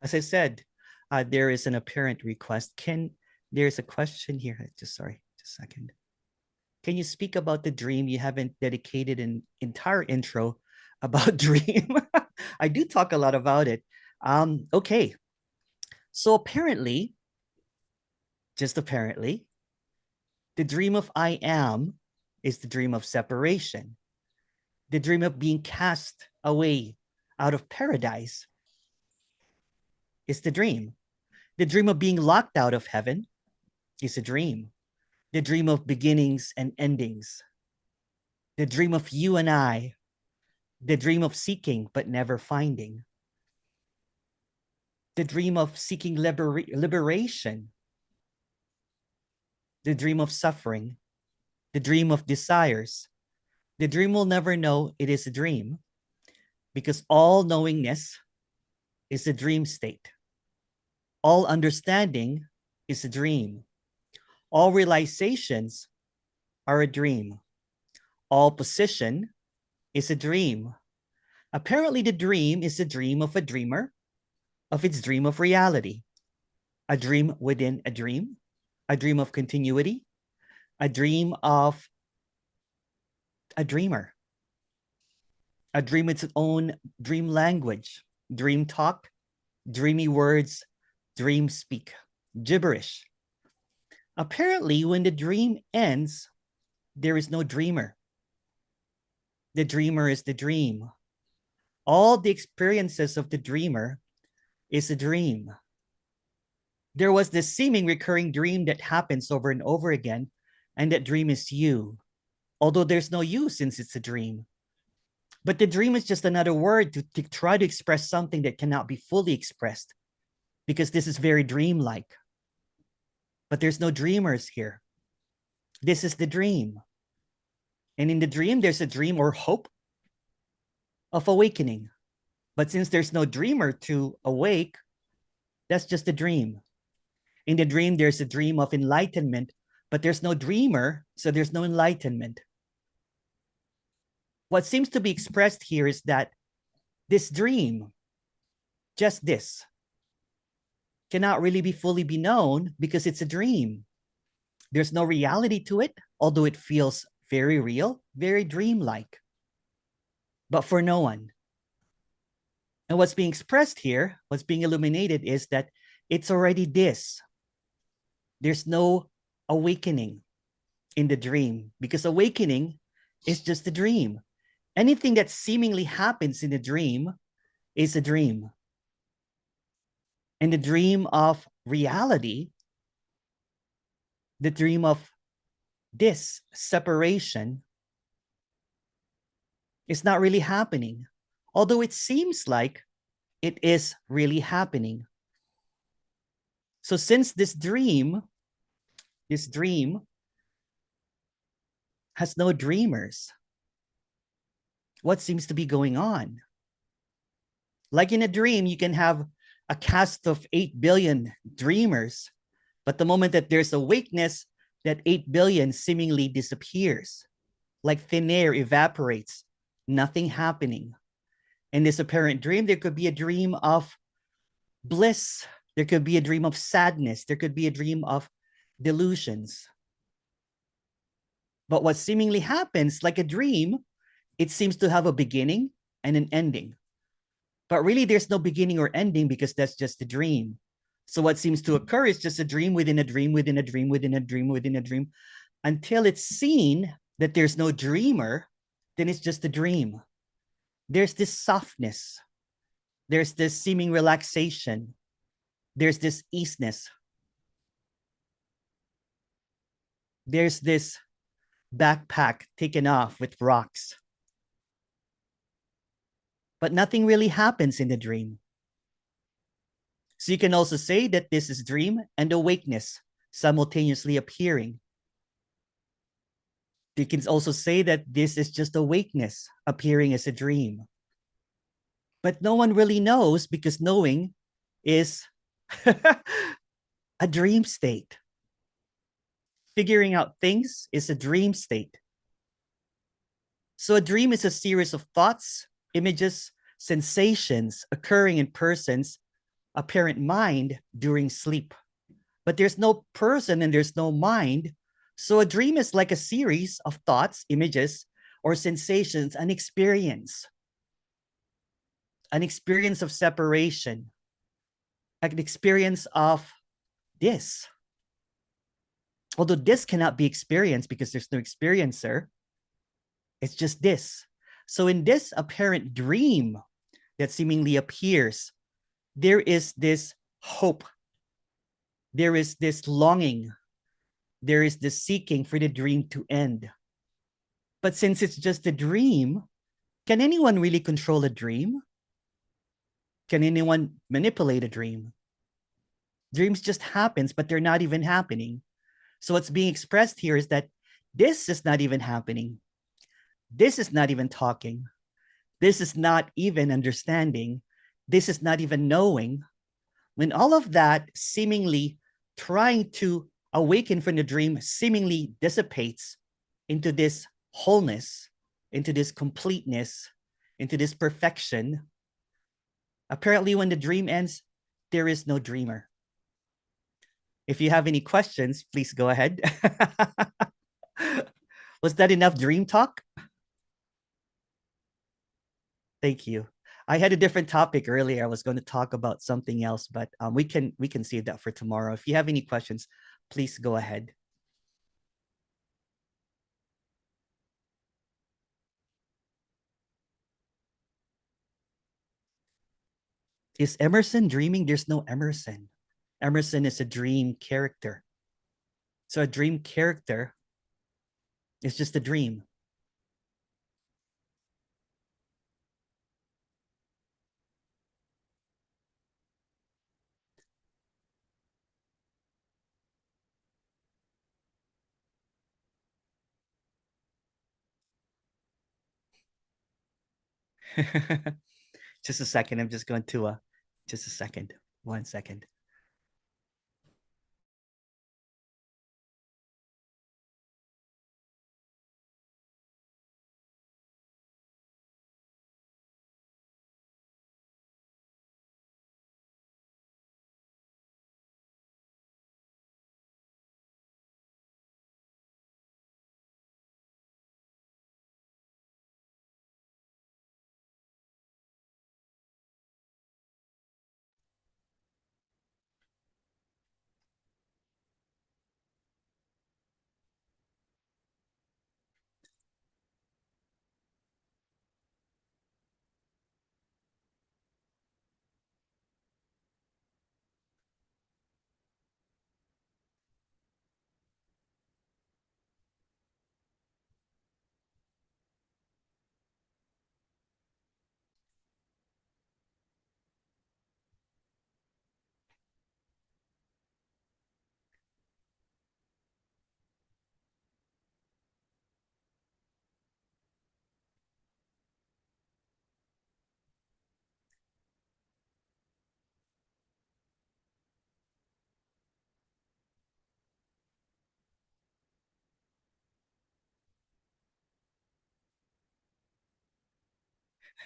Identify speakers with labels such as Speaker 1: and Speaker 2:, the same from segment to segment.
Speaker 1: As I said, there is an apparent request. There's a question here. Sorry, just a second. Can you speak about the dream? You haven't dedicated an entire intro about dream. I do talk a lot about it. Okay. So apparently, just apparently, the dream of I am is the dream of separation, the dream of being cast away out of paradise is the dream. The dream of being locked out of heaven is a dream. The dream of beginnings and endings. The dream of you and I. The dream of seeking but never finding. The dream of seeking liberation. The dream of suffering. The dream of desires. The dream will never know it is a dream because all knowingness is a dream state. All understanding is a dream. All realizations are a dream. All position is a dream. Apparently, the dream is a dream of a dreamer, of its dream of reality. A dream within a dream of continuity, a dream of a dreamer, a dream its own dream language, dream talk, dreamy words, dream speak, gibberish. Apparently, when the dream ends, there is no dreamer. The dreamer is the dream. All the experiences of the dreamer is a dream. There was this seeming recurring dream that happens over and over again, and that dream is you, although there's no you since it's a dream. But the dream is just another word to try to express something that cannot be fully expressed, because this is very dreamlike. But there's no dreamers here. This is the dream. And in the dream, there's a dream or hope of awakening. But since there's no dreamer to awake, that's just a dream. In the dream, there's a dream of enlightenment, but there's no dreamer, so there's no enlightenment. What seems to be expressed here is that this dream, just this, cannot really be fully be known because it's a dream. There's no reality to it, although it feels very real, very dreamlike, but for no one. And what's being expressed here, what's being illuminated is that it's already this. There's no awakening in the dream because awakening is just a dream. Anything that seemingly happens in a dream is a dream. And the dream of reality, the dream of this separation, is not really happening, although it seems like it is really happening. So since this dream has no dreamers, what seems to be going on? Like in a dream, you can have a cast of 8 billion dreamers, but the moment that there's awakeness, that 8 billion seemingly disappears. Like thin air evaporates, nothing happening. In this apparent dream, there could be a dream of bliss. There could be a dream of sadness. There could be a dream of delusions. But what seemingly happens, like a dream, it seems to have a beginning and an ending. But really, there's no beginning or ending because that's just a dream. So what seems to occur is just a dream within a dream, within a dream, within a dream, within a dream, until it's seen that there's no dreamer, then it's just a dream. There's this softness. There's this seeming relaxation. There's this easiness. There's this backpack taken off with rocks. But nothing really happens in the dream. So you can also say that this is dream and awakeness simultaneously appearing. You can also say that this is just awakeness appearing as a dream. But no one really knows because knowing is a dream state. Figuring out things is a dream state. So a dream is a series of thoughts, images, sensations occurring in persons apparent mind during sleep. But there's no person and there's no mind. So a dream is like a series of thoughts, images, or sensations, an experience of separation, an experience of this. Although this cannot be experienced because there's no experiencer, it's just this. So in this apparent dream that seemingly appears, there is this hope. There is this longing. There is this seeking for the dream to end. But since it's just a dream, can anyone really control a dream? Can anyone manipulate a dream? Dreams just happens, but they're not even happening. So what's being expressed here is that this is not even happening. This is not even talking. This is not even understanding. This is not even knowing. When all of that seemingly trying to awaken from the dream seemingly dissipates into this wholeness, into this completeness, into this perfection, apparently when the dream ends, there is no dreamer. If you have any questions, please go ahead. Was that enough dream talk? Thank you. I had a different topic earlier. I was going to talk about something else, but we can save that for tomorrow. If you have any questions, please go ahead. Is Emerson dreaming? There's no Emerson. Emerson is a dream character. So a dream character is just a dream. Just a second. I'm just going to just a second. 1 second.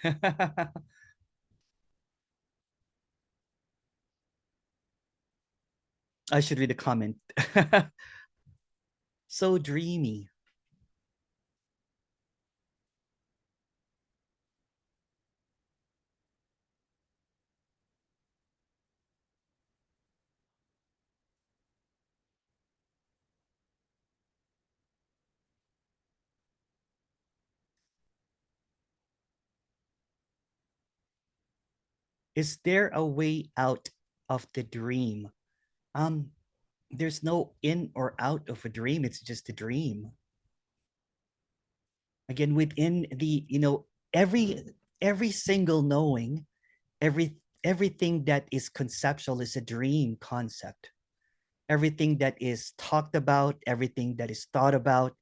Speaker 1: I should read a comment. So dreamy. Is there a way out of the dream? Um, there's no in or out of a dream. It's just a dream. Again, within the, every single knowing, everything that is conceptual is a dream concept. Everything that is talked about, everything that is thought about,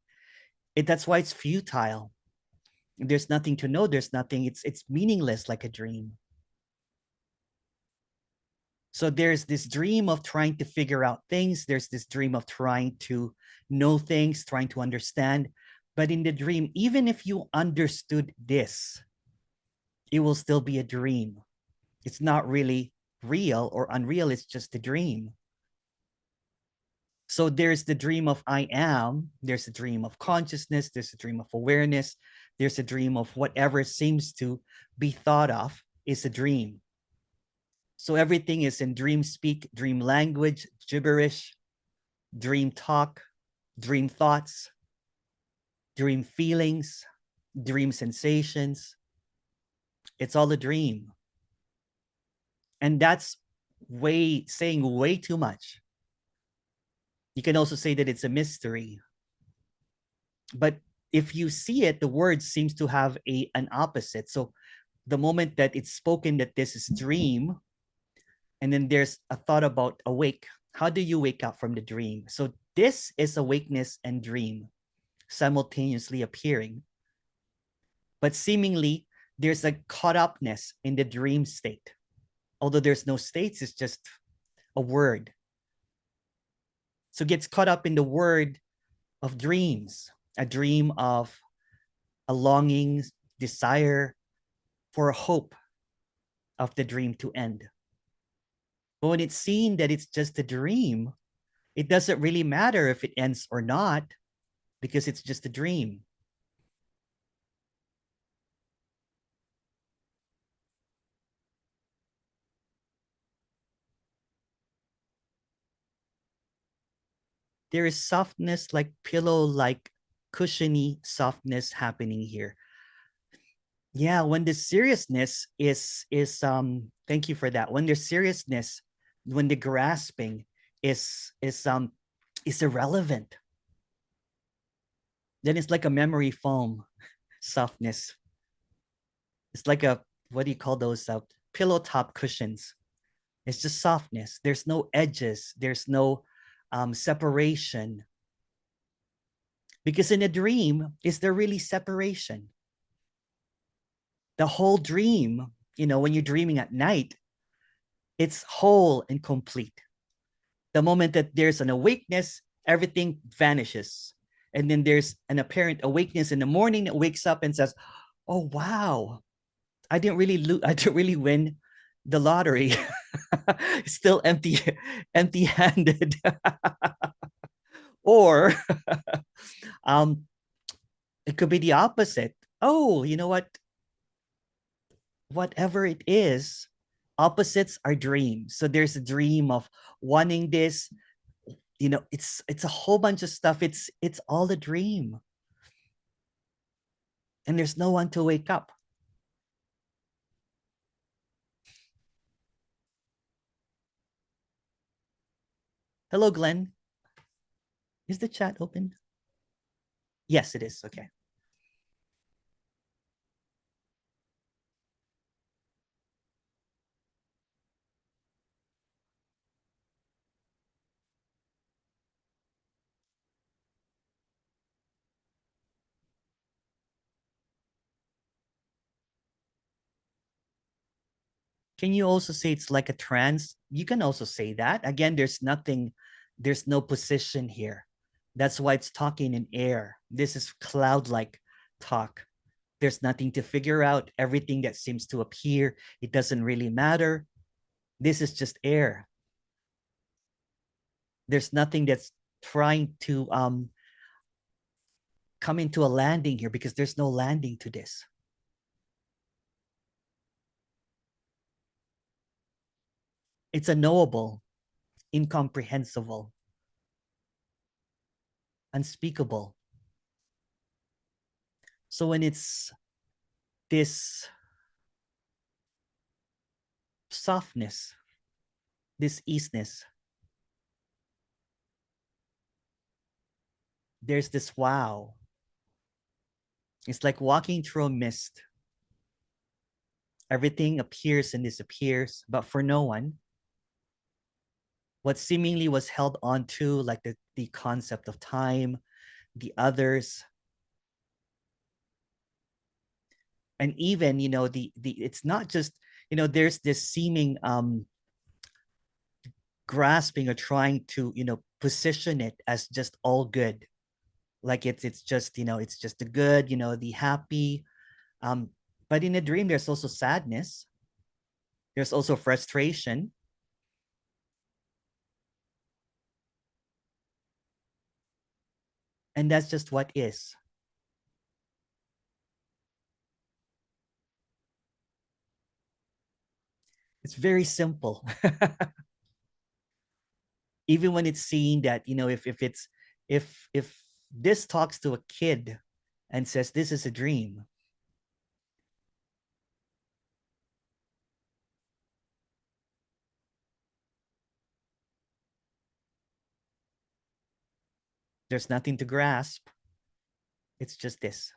Speaker 1: that's why it's futile. There's nothing to know. There's nothing. It's meaningless, like a dream. So there's this dream of trying to figure out things. There's this dream of trying to know things, trying to understand. But in the dream, even if you understood this, it will still be a dream. It's not really real or unreal, it's just a dream. So there's the dream of I am, there's a dream of consciousness, there's a dream of awareness, there's a dream of whatever seems to be thought of is a dream. So everything is in dream speak, dream language, gibberish, dream talk, dream thoughts, dream feelings, dream sensations. It's all a dream. And that's saying way too much. You can also say that it's a mystery. But if you see it, the word seems to have an opposite. So the moment that it's spoken that this is dream, and then there's a thought about awake, how do you wake up from the dream? So this is awakeness and dream simultaneously appearing. But seemingly, there's a caught upness in the dream state. Although there's no states, it's just a word. So it gets caught up in the word of dreams, a dream of a longing, desire for a hope of the dream to end. But when it's seen that it's just a dream, it doesn't really matter if it ends or not, because it's just a dream. There is softness, like pillow, like cushiony softness happening here. Yeah, when the seriousness is thank you for that. When the seriousness, when the grasping is irrelevant, then it's like a memory foam softness. It's like a, what do you call those pillow top cushions? It's just softness. There's no edges. There's no separation. Because in a dream, is there really separation? The whole dream, when you're dreaming at night, it's whole and complete. The moment that there's an awakeness, everything vanishes. And then there's an apparent awakeness in the morning that wakes up and says, oh, wow, I didn't really win the lottery. Still empty-handed. Or it could be the opposite. Oh, you know what? Whatever it is, opposites are dreams. So there's a dream of wanting this. It's a whole bunch of stuff. It's all a dream. And there's no one to wake up. Hello, Glenn. Is the chat open? Yes, it is. Okay. Can you also say it's like a trance? You can also say that. Again, there's no position here. That's why it's talking in air. This is cloud-like talk. There's nothing to figure out. Everything that seems to appear, it doesn't really matter. This is just air. There's nothing that's trying to come into a landing here, because there's no landing to this. It's unknowable, incomprehensible, unspeakable. So when it's this softness, this easiness, there's this wow. It's like walking through a mist. Everything appears and disappears, but for no one. What seemingly was held on to, like the concept of time, the others, and even, the it's not just, there's this seeming grasping or trying to, position it as just all good. Like it's just, it's just the good, the happy. But in a dream, there's also sadness. There's also frustration. And that's just what is. It's very simple. Even when it's seen that, if this talks to a kid and says this is a dream, there's nothing to grasp. It's just this.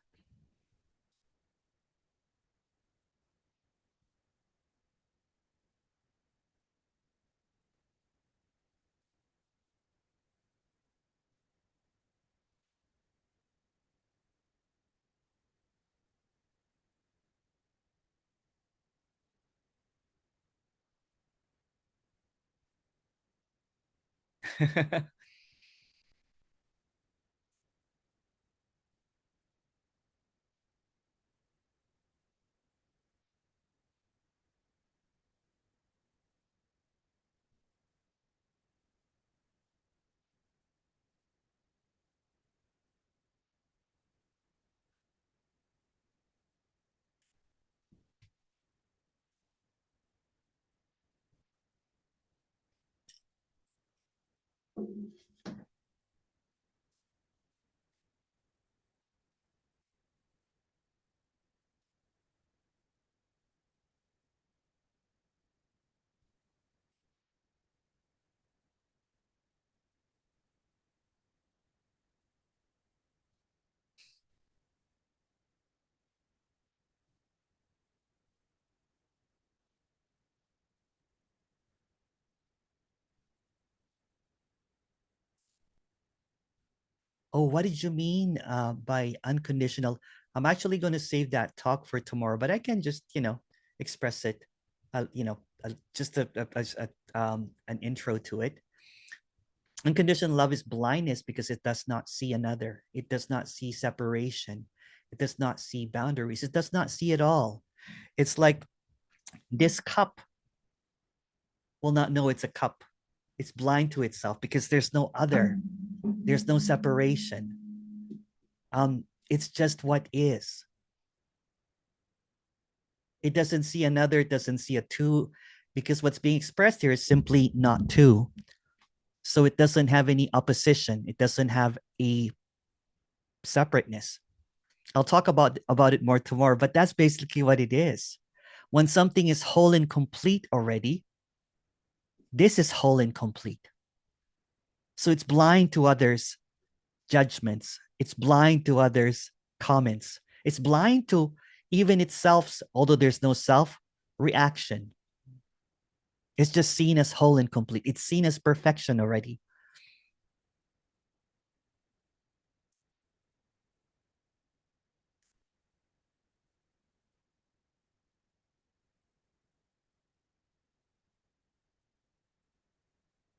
Speaker 1: Oh, what did you mean by unconditional? I'm actually going to save that talk for tomorrow, but I can just, express it, just an intro to it. Unconditional love is blindness because it does not see another. It does not see separation. It does not see boundaries. It does not see it all. It's like this cup will not know it's a cup. It's blind to itself because there's no other. There's no separation. It's just what is. It doesn't see another, it doesn't see a two, because what's being expressed here is simply not two. So it doesn't have any opposition. It doesn't have a separateness. I'll talk about it more tomorrow, but that's basically what it is. When something is whole and complete already, this is whole and complete. So it's blind to others' judgments. It's blind to others' comments. It's blind to even itself, although there's no self reaction. It's just seen as whole and complete. It's seen as perfection already.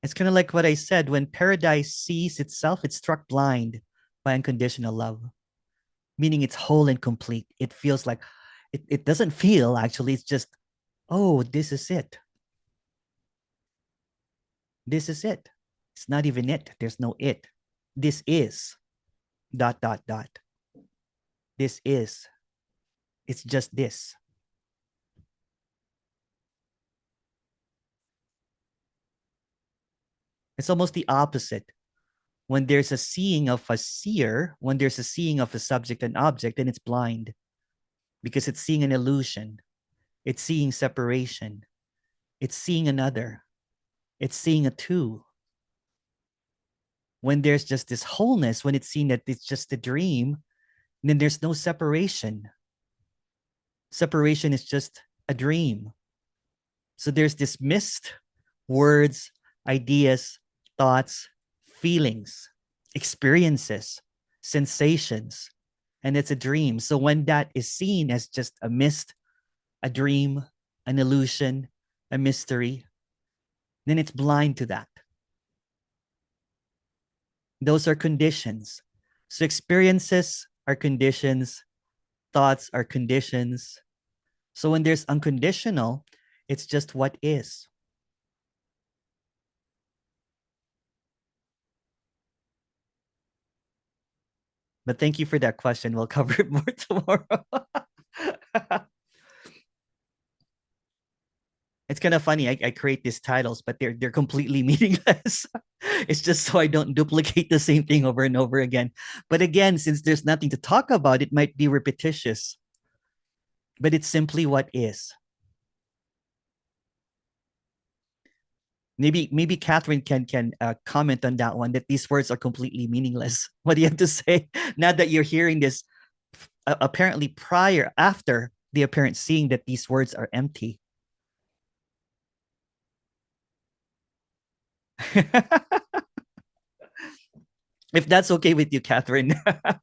Speaker 1: It's kind of like what I said, when paradise sees itself, it's struck blind by unconditional love, meaning it's whole and complete. It feels like it doesn't feel actually, it's just, oh, this is it. This is it. It's not even it. There's no it. This is dot, dot, dot. This is. It's just this. It's almost the opposite. When there's a seeing of a seer, when there's a seeing of a subject and object, then it's blind because it's seeing an illusion. It's seeing separation. It's seeing another. It's seeing a two. When there's just this wholeness, when it's seen that it's just a dream, then there's no separation. Separation is just a dream. So there's this mist, words, ideas, thoughts, feelings, experiences, sensations, and it's a dream. So when that is seen as just a mist, a dream, an illusion, a mystery, then it's blind to that. Those are conditions. So experiences are conditions, thoughts are conditions. So when there's unconditional, It's just what is. But thank you for that question. We'll cover it more tomorrow. It's kind of funny. I create these titles, but they're completely meaningless. It's just so I don't duplicate the same thing over and over again. But again, since there's nothing to talk about, it might be repetitious. But it's simply what is. Maybe Catherine can comment on that one, that these words are completely meaningless. What do you have to say now that you're hearing this? Apparently, after the apparent seeing that these words are empty. If that's okay with you, Catherine.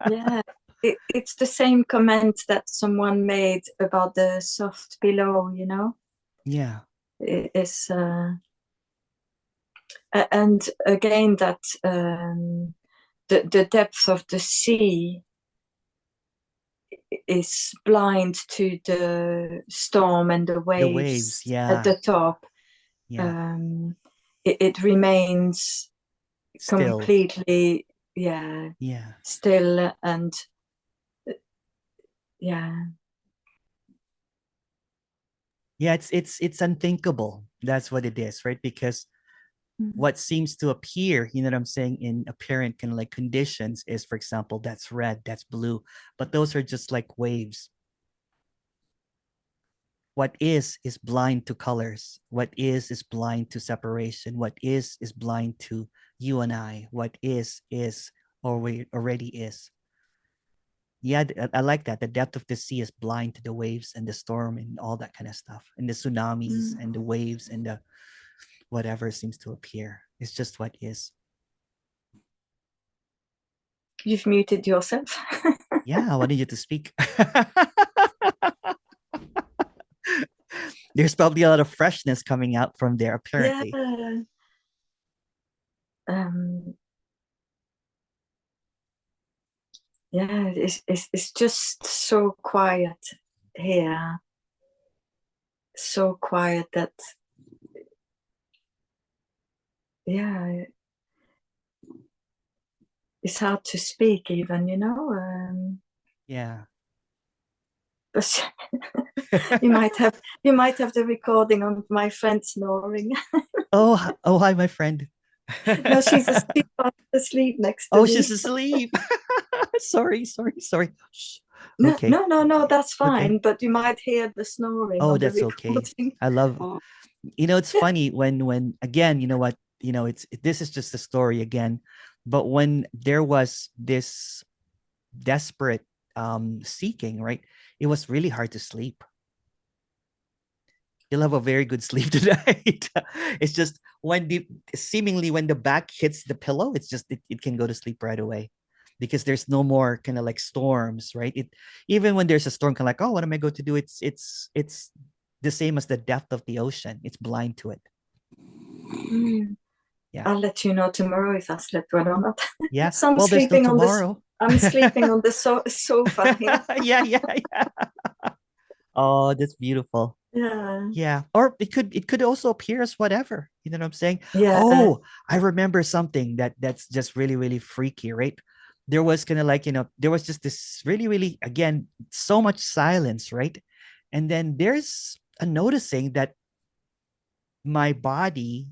Speaker 2: Yeah, it's the same comment that someone made about the soft below, you know?
Speaker 1: Yeah.
Speaker 2: It's and again that the depth of the sea is blind to the storm and the waves,
Speaker 1: Yeah.
Speaker 2: at the top.
Speaker 1: Yeah.
Speaker 2: It remains
Speaker 1: Still.
Speaker 2: completely,
Speaker 1: Yeah.
Speaker 2: still, and yeah.
Speaker 1: Yeah, it's unthinkable. That's what it is, right? Because what seems to appear, you know what I'm saying, in apparent kind of like conditions is, for example, that's red, that's blue, but those are just like waves. What is blind to colors. What is blind to separation. What is blind to you and I. What is or already is. Yeah, I like that. The depth of the sea is blind to the waves and the storm and all that kind of stuff, and the tsunamis and the waves and the whatever seems to appear. It's just what is.
Speaker 2: You've muted yourself.
Speaker 1: Yeah, I wanted you to speak. There's probably a lot of freshness coming out from there, apparently.
Speaker 2: Yeah. Yeah, it's just so quiet here. So quiet that, yeah, it's hard to speak even, you know.
Speaker 1: Yeah.
Speaker 2: But you might have the recording of my friend snoring.
Speaker 1: Oh, hi, my friend.
Speaker 2: No, she's asleep next to
Speaker 1: Oh,
Speaker 2: me.
Speaker 1: she's asleep. Sorry. Shh.
Speaker 2: No,
Speaker 1: Okay.
Speaker 2: no, that's fine.
Speaker 1: Okay.
Speaker 2: But you might hear the snoring
Speaker 1: Oh,
Speaker 2: on the
Speaker 1: that's okay.
Speaker 2: recording.
Speaker 1: I love,
Speaker 2: Oh.
Speaker 1: it's funny when again, you know what, this is just a story again, but when there was this desperate seeking, right? It was really hard to sleep. You'll have a very good sleep tonight. It's just seemingly when the back hits the pillow, it's just it can go to sleep right away, because there's no more kind of like storms, right? It Even when there's a storm, kind of like, oh, what am I going to do? It's the same as the depth of the ocean. It's blind to it. Yeah.
Speaker 2: I'll let you know tomorrow if I slept well or not.
Speaker 1: Yeah.
Speaker 2: So
Speaker 1: Well, there's no tomorrow.
Speaker 2: I'm sleeping on the sofa here.
Speaker 1: Yeah. Oh, that's beautiful.
Speaker 2: Yeah.
Speaker 1: Yeah. Or it could also appear as whatever. You know what I'm saying?
Speaker 2: Yeah.
Speaker 1: Oh, I remember something that's just really, really freaky, right? There was kind of like, there was just this really, really, again, so much silence, right? And then there's a noticing that my body,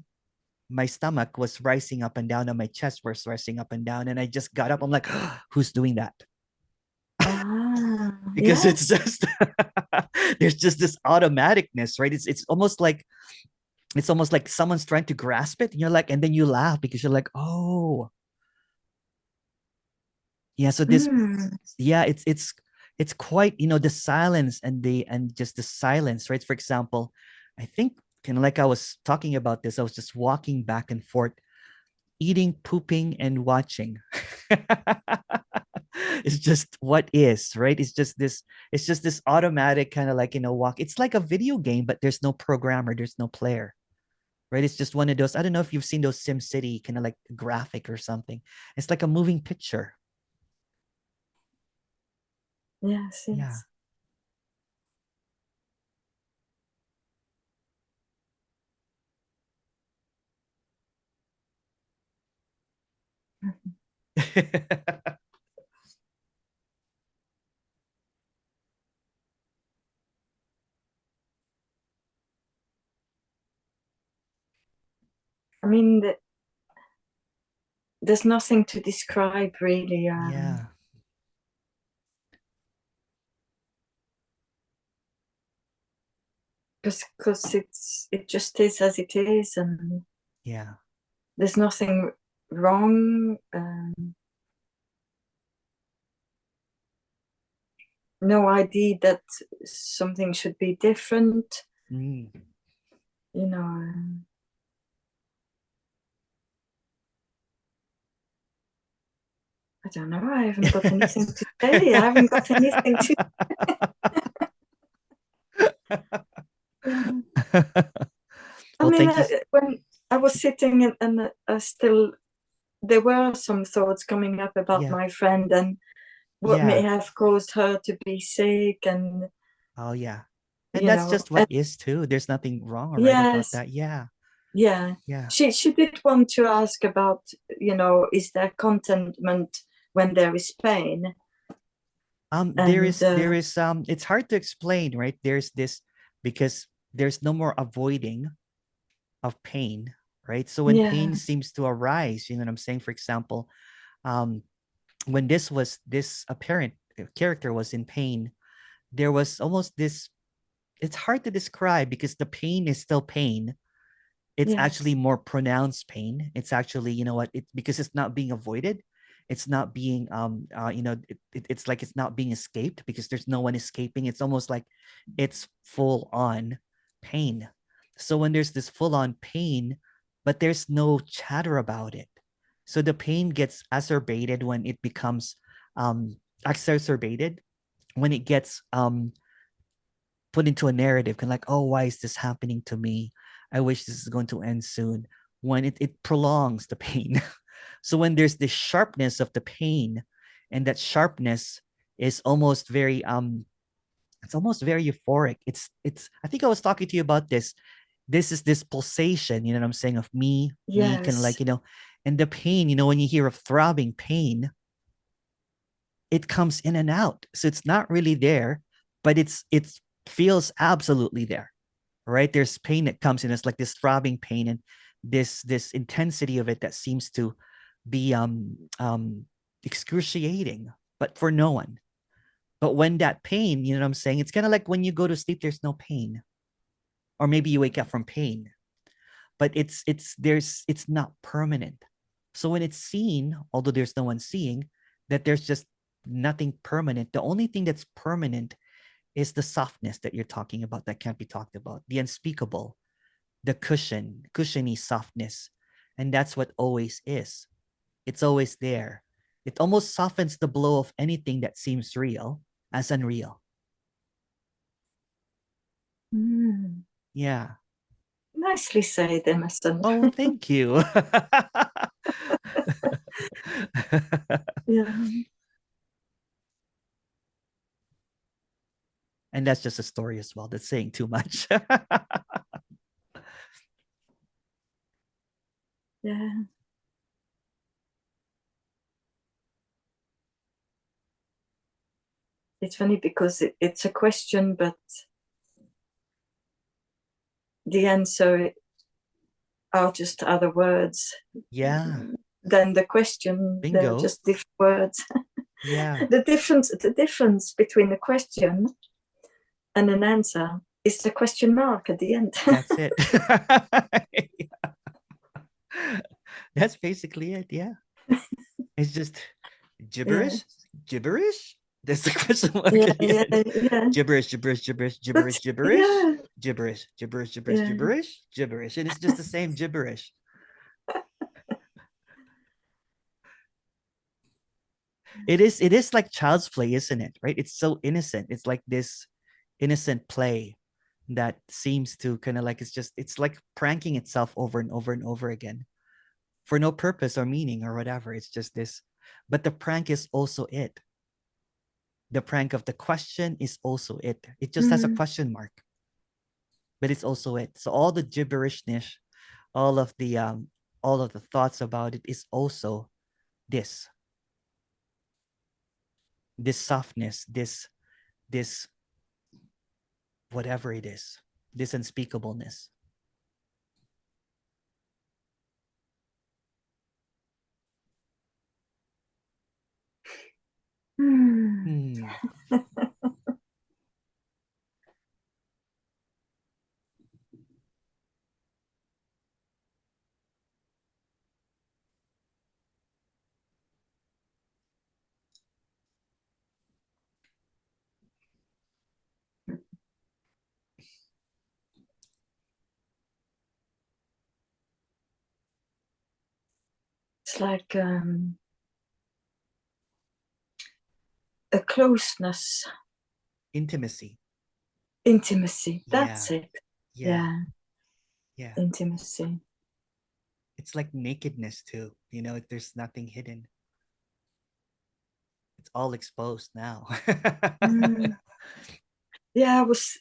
Speaker 1: my stomach was rising up and down, and my chest was rising up and down. And I just got up. I'm like, who's doing that? Because it's
Speaker 2: Yes.
Speaker 1: just there's just this automaticness, right? It's almost like someone's trying to grasp it, and you're like, and then you laugh because you're like, oh, yeah. So this, yeah, it's quite, the silence and just the silence, right? For example, I think kind of like I was talking about this, I was just walking back and forth, eating, pooping, and watching. It's just what is, right? It's just this automatic kind of like, walk. It's like a video game, but there's no programmer, there's no player, right? It's just one of those. I don't know if you've seen those Sim City kind of like graphic or something. It's like a moving picture.
Speaker 2: Yes.
Speaker 1: Yeah.
Speaker 2: I mean, there's nothing to describe really.
Speaker 1: Yeah.
Speaker 2: Because it just is as it is, and
Speaker 1: Yeah.
Speaker 2: there's nothing wrong. No idea that something should be different.
Speaker 1: Mm.
Speaker 2: You know. I don't know. I haven't got anything to say. I haven't got anything to. Yeah. I
Speaker 1: Well,
Speaker 2: mean,
Speaker 1: thank you.
Speaker 2: when I was sitting and still, there were some thoughts coming up about
Speaker 1: Yeah.
Speaker 2: my friend and what may
Speaker 1: Yeah.
Speaker 2: have caused her to be sick, and
Speaker 1: Oh, yeah. And
Speaker 2: you
Speaker 1: that's
Speaker 2: know,
Speaker 1: just what is too. There's nothing wrong or right about
Speaker 2: yes,
Speaker 1: that. Yeah.
Speaker 2: yeah.
Speaker 1: Yeah.
Speaker 2: She did want to ask about, is there contentment when there is pain?
Speaker 1: There
Speaker 2: And
Speaker 1: is it's hard to explain, right? There's this because there's no more avoiding of pain, right? So when
Speaker 2: yeah,
Speaker 1: pain seems to arise, you know what I'm saying? For example, um, when this apparent character was in pain, there was almost this, it's hard to describe because the pain is still pain. It's actually
Speaker 2: yes,
Speaker 1: more pronounced pain. It's actually, you know what, it because it's not being avoided. It's not being it's like it's not being escaped because there's no one escaping. It's almost like it's full on pain. So when there's this full on pain, but there's no chatter about it, so the pain gets exacerbated when it becomes exacerbated when it gets put into a narrative, kind of like, oh, why is this happening to me? I wish this is going to end soon. When it prolongs the pain. So when there's this sharpness of the pain, and that sharpness is almost very it's almost very euphoric. It's I think I was talking to you about this. This is this pulsation, you know what I'm saying, of me kind of like,
Speaker 2: yes.
Speaker 1: and the pain, when you hear of throbbing pain, it comes in and out. So it's not really there, but it feels absolutely there, right? There's pain that comes in. It's like this throbbing pain and this intensity of it that seems to be excruciating, but for no one. But when that pain, you know what I'm saying? It's kind of like when you go to sleep, there's no pain, or maybe you wake up from pain, but it's not permanent. So when it's seen, although there's no one seeing, that there's just nothing permanent. The only thing that's permanent is the softness that you're talking about that can't be talked about, the unspeakable, the cushiony softness. And that's what always is. It's always there. It almost softens the blow of anything that seems real as unreal.
Speaker 2: Mm.
Speaker 1: Yeah.
Speaker 2: Nicely said, Emerson.
Speaker 1: Oh, thank you.
Speaker 2: Yeah,
Speaker 1: And that's just a story as well. That's saying too much.
Speaker 2: yeah. It's funny because it's a question, but the answer are just other words.
Speaker 1: Yeah.
Speaker 2: Than the question, they're
Speaker 1: Bingo.
Speaker 2: just different words.
Speaker 1: Yeah.
Speaker 2: The difference between a question and an answer is the question mark at the end.
Speaker 1: That's it. That's basically it. Yeah. It's just
Speaker 2: Yeah,
Speaker 1: gibberish, gibberish. That's the question mark
Speaker 2: yeah,
Speaker 1: at the
Speaker 2: yeah,
Speaker 1: end.
Speaker 2: yeah.
Speaker 1: Gibberish, gibberish, gibberish,
Speaker 2: But
Speaker 1: gibberish, gibberish,
Speaker 2: yeah,
Speaker 1: gibberish, gibberish, gibberish,
Speaker 2: yeah.
Speaker 1: gibberish, gibberish, and it's just the same gibberish. It is like child's play, isn't it? Right? It's so innocent. It's like this innocent play that seems to kind of like it's like pranking itself over and over and over again for no purpose or meaning or whatever. It's just this, but the prank is also it. The prank of the question is also it. It just has a
Speaker 2: Mm.
Speaker 1: question mark, but it's also it. So all the gibberishness, all of the all of the thoughts about it is also this. this softness, this whatever it is, this unspeakableness. Hmm.
Speaker 2: It's like a closeness,
Speaker 1: Intimacy.
Speaker 2: intimacy. That's
Speaker 1: Yeah.
Speaker 2: it.
Speaker 1: Yeah.
Speaker 2: Yeah,
Speaker 1: Yeah.
Speaker 2: intimacy.
Speaker 1: It's like nakedness too. There's nothing hidden. It's all exposed now.
Speaker 2: Mm. Yeah, I was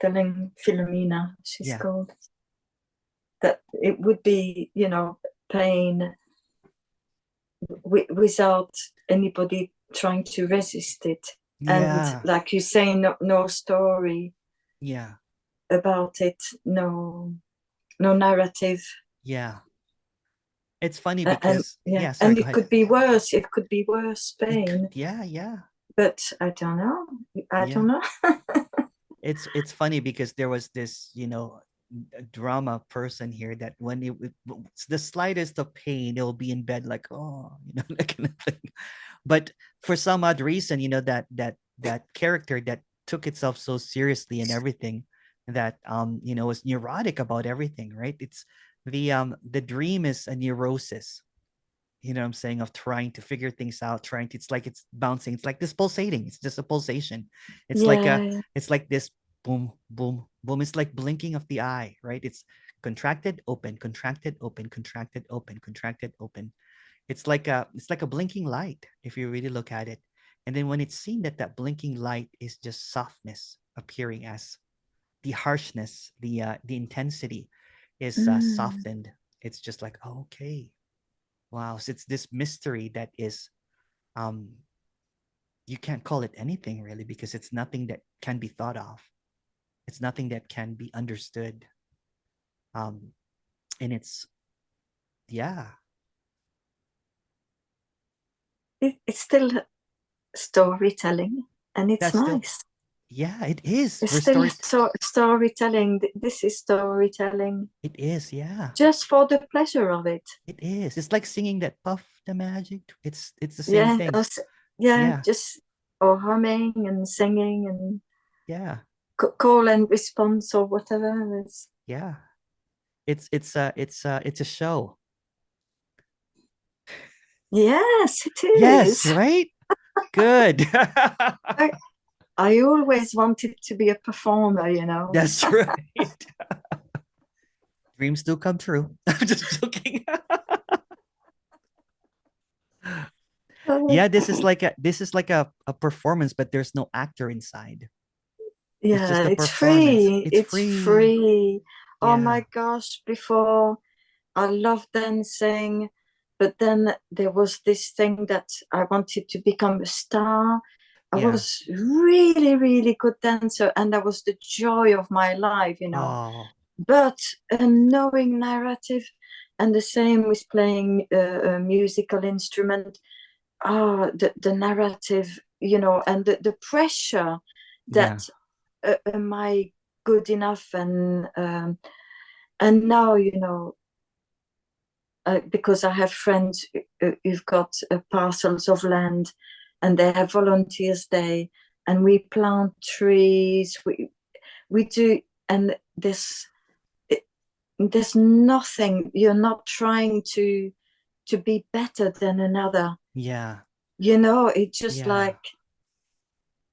Speaker 2: telling Philomena, she's
Speaker 1: Yeah.
Speaker 2: called, that it would be, pain without anybody trying to resist it. And
Speaker 1: Yeah.
Speaker 2: like you say, no story
Speaker 1: Yeah.
Speaker 2: about it, no narrative.
Speaker 1: Yeah. It's funny
Speaker 2: And
Speaker 1: because
Speaker 2: yeah,
Speaker 1: yeah, sorry,
Speaker 2: and
Speaker 1: go
Speaker 2: it
Speaker 1: ahead.
Speaker 2: could be worse. It could be worse pain.
Speaker 1: Yeah, yeah.
Speaker 2: But I don't know. I
Speaker 1: Yeah.
Speaker 2: don't know.
Speaker 1: It's funny because there was this, drama person here that when it's the slightest of pain, it'll be in bed like, oh, that kind of thing. But for some odd reason, that character that took itself so seriously and everything, that was neurotic about everything, right? It's the dream is a neurosis, what I'm saying, of trying to figure things out, it's like it's bouncing, it's like this pulsating, it's just a pulsation.
Speaker 2: Yeah.
Speaker 1: It's like this boom, boom, boom. It's like blinking of the eye, right? It's contracted, open, contracted, open, contracted, open, contracted, open. It's like a blinking light if you really look at it. And then when it's seen that blinking light is just softness appearing, as the harshness, the intensity is
Speaker 2: Mm.
Speaker 1: softened. It's just like, oh, okay. Wow. So it's this mystery that is, um, you can't call it anything really, because it's nothing that can be thought of. It's nothing that can be understood. Um, and it's, yeah,
Speaker 2: It's still storytelling, and it's
Speaker 1: that's still,
Speaker 2: nice.
Speaker 1: yeah, it is.
Speaker 2: It's
Speaker 1: We're
Speaker 2: still
Speaker 1: story.
Speaker 2: storytelling. This is storytelling
Speaker 1: It is, yeah.
Speaker 2: just for the pleasure of it.
Speaker 1: It is. It's like singing that Puff the Magic. It's the same
Speaker 2: Yeah,
Speaker 1: thing.
Speaker 2: yeah,
Speaker 1: Yeah,
Speaker 2: just or humming and singing and
Speaker 1: yeah,
Speaker 2: call and response or whatever.
Speaker 1: yeah. It's a show.
Speaker 2: Yes, it
Speaker 1: Yes,
Speaker 2: is.
Speaker 1: right? Good.
Speaker 2: I, I always wanted to be a performer.
Speaker 1: That's right. Dreams do come true. I'm just joking.
Speaker 2: Uh,
Speaker 1: Yeah, this is like a performance, but there's no actor inside. It's just
Speaker 2: yeah,
Speaker 1: a
Speaker 2: it's
Speaker 1: performance.
Speaker 2: free.
Speaker 1: It's
Speaker 2: It's
Speaker 1: free.
Speaker 2: free. Oh
Speaker 1: Yeah.
Speaker 2: my gosh, before I loved dancing, but then there was this thing that I wanted to become a star. I
Speaker 1: Yeah.
Speaker 2: was really, really good dancer, and that was the joy of my life.
Speaker 1: Oh,
Speaker 2: But a knowing narrative, and the same with playing a musical instrument. The narrative, and the pressure that
Speaker 1: yeah.
Speaker 2: am I good enough, and now, because I have friends who've got parcels of land, and they have volunteers day, and we plant trees. We do, and there's nothing. You're not trying to be better than another.
Speaker 1: Yeah.
Speaker 2: It's just
Speaker 1: Yeah.
Speaker 2: like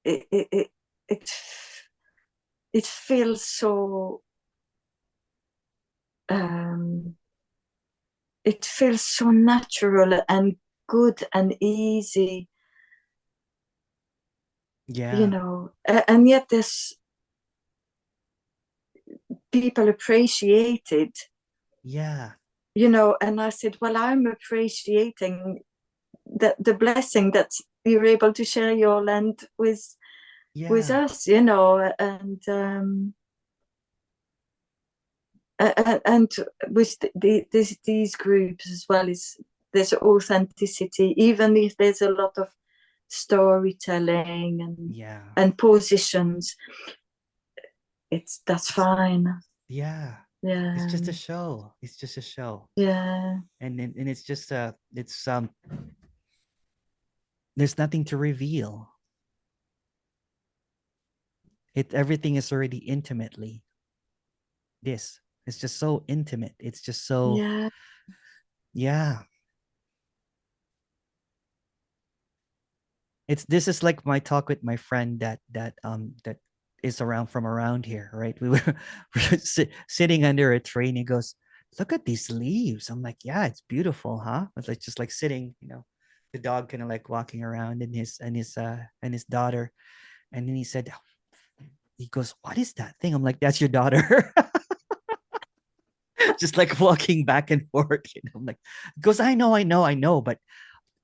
Speaker 2: it. It, it feels so. Um, it feels so natural and good and easy.
Speaker 1: Yeah.
Speaker 2: And yet there's people appreciate it. And I said, well, I'm appreciating the blessing that you're able to share your land with
Speaker 1: Yeah.
Speaker 2: us, you know, and with these groups as well, is there's authenticity, even if there's a lot of storytelling
Speaker 1: Yeah.
Speaker 2: and positions. That's fine.
Speaker 1: Yeah. It's
Speaker 2: Yeah,
Speaker 1: just a show. It's just a show.
Speaker 2: yeah,
Speaker 1: And it's just it's there's nothing to reveal. Everything is already intimately this. It's just so intimate. It's just so,
Speaker 2: yeah.
Speaker 1: yeah. This is like my talk with my friend that is around here, right? We were sitting under a tree and he goes, look at these leaves. I'm like, yeah, it's beautiful, huh? It's like just like sitting, the dog kind of like walking around and his daughter. And then he goes, what is that thing? I'm like, that's your daughter. Just like walking back and forth. I'm like, goes, I know, but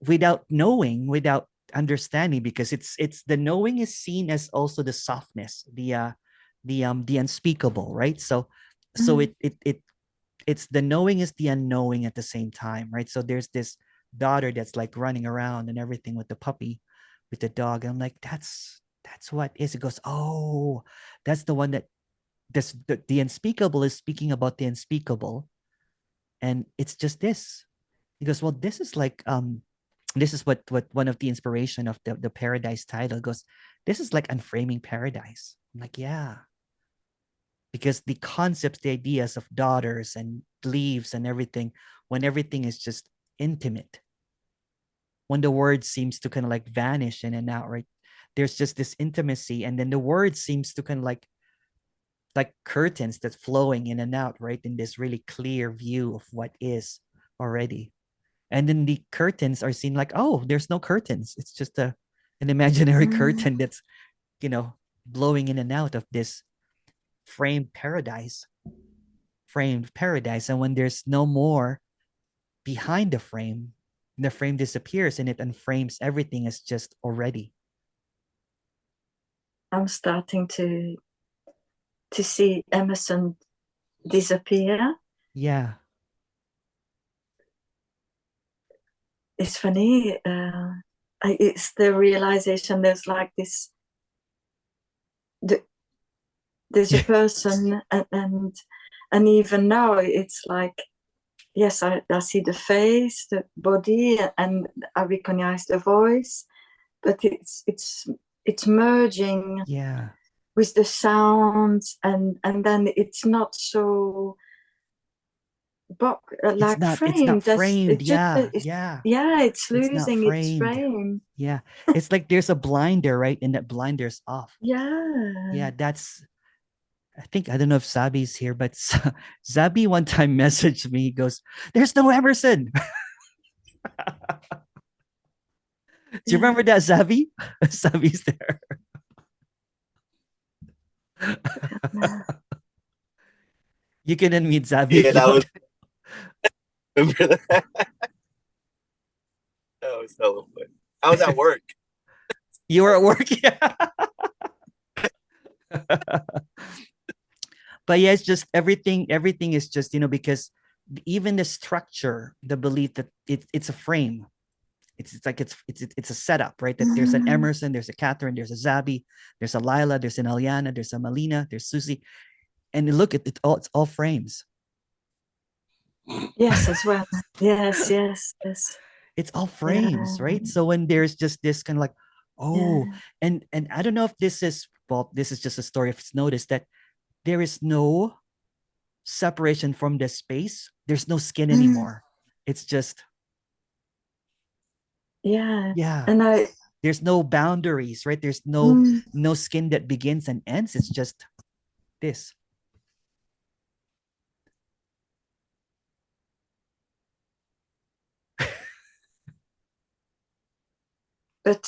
Speaker 1: without knowing, without understanding, because it's the knowing is seen as also the softness, the unspeakable, right? So
Speaker 2: Mm.
Speaker 1: it's the knowing is the unknowing at the same time, right? So there's this daughter that's like running around and everything with the puppy, with the dog. And I'm like, that's what is. It goes, oh, that's the one that the unspeakable is speaking about the unspeakable, and it's just this. He goes, well, this is like this is what one of the inspiration of the paradise title goes, this is like unframing paradise. I'm like, yeah, because the concepts, the ideas of daughters and leaves and everything, when everything is just intimate, when the word seems to kind of like vanish in and out, right? There's just this intimacy, and then the word seems to kind of like curtains that's flowing in and out, right? In this really clear view of what is already. And then the curtains are seen like, oh, there's no curtains. It's just an imaginary
Speaker 2: Mm.
Speaker 1: curtain that's, blowing in and out of this framed paradise. Framed paradise. And when there's no more behind the frame disappears and it unframes everything as just already.
Speaker 2: I'm starting to see Emerson disappear.
Speaker 1: Yeah.
Speaker 2: It's funny. It's the realization there's like this. There's a
Speaker 1: Yeah.
Speaker 2: person, and even now it's like, yes, I see the face, the body, and I recognize the voice, but it's merging
Speaker 1: Yeah.
Speaker 2: with the sounds, and then it's not so
Speaker 1: It's
Speaker 2: like
Speaker 1: not
Speaker 2: framed. That's
Speaker 1: framed.
Speaker 2: it. Just
Speaker 1: Yeah.
Speaker 2: it's,
Speaker 1: Yeah.
Speaker 2: yeah, it's
Speaker 1: It's not
Speaker 2: losing its
Speaker 1: framed.
Speaker 2: frame.
Speaker 1: Yeah. It's like there's a blinder, right? And that blinder's off.
Speaker 2: Yeah.
Speaker 1: Yeah, I don't know if Zabi's here, but Zabi one time messaged me. He goes, there's no Emerson. Do you
Speaker 2: Yeah.
Speaker 1: remember that, Zabi? Zabi's there. You can unmute Zabi
Speaker 3: Yeah,
Speaker 1: if you
Speaker 3: that was
Speaker 1: want.
Speaker 3: remember that? That was hella fun. I was at work.
Speaker 1: You were at work. Yeah. But yeah, it's just everything is just, because even the structure, the belief that it's a frame. It's like it's a setup, right? That there's an
Speaker 2: Mm.
Speaker 1: Emerson, there's a Catherine, there's a Zabi, there's a Lila, there's an Aliana, there's a Melina, there's Susie. And look at it all, it's all frames.
Speaker 2: Yes, as well. Yes, yes, yes.
Speaker 1: It's all
Speaker 2: Yeah,
Speaker 1: frames, right? So when there's just this kind of like, oh,
Speaker 2: yeah.
Speaker 1: and I don't know if this is, well, this is just a story. If it's noticed that there is no separation from the space, there's no skin
Speaker 2: Mm.
Speaker 1: anymore. It's just,
Speaker 2: Yeah.
Speaker 1: yeah,
Speaker 2: And
Speaker 1: there's no boundaries, right? There's
Speaker 2: mm,
Speaker 1: no skin that begins and ends. It's just this.
Speaker 2: but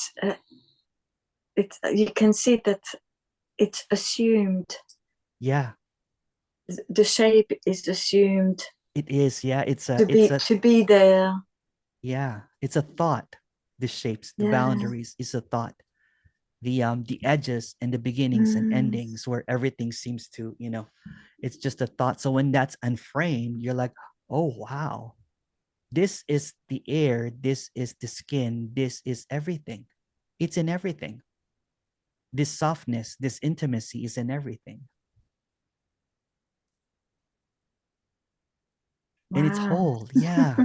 Speaker 2: you can see that it's assumed.
Speaker 1: Yeah,
Speaker 2: The shape is assumed
Speaker 1: it is. Yeah, it's a
Speaker 2: to be there.
Speaker 1: yeah, it's a thought. the shapes, the
Speaker 2: Yeah.
Speaker 1: boundaries is a thought. The edges and the beginnings and endings where everything seems to, it's just a thought. So when that's unframed, you're like, oh wow, this is the air, this is the skin, this is everything. It's in everything. This softness, this intimacy is in everything. And it's
Speaker 2: Wow.
Speaker 1: whole. Yeah.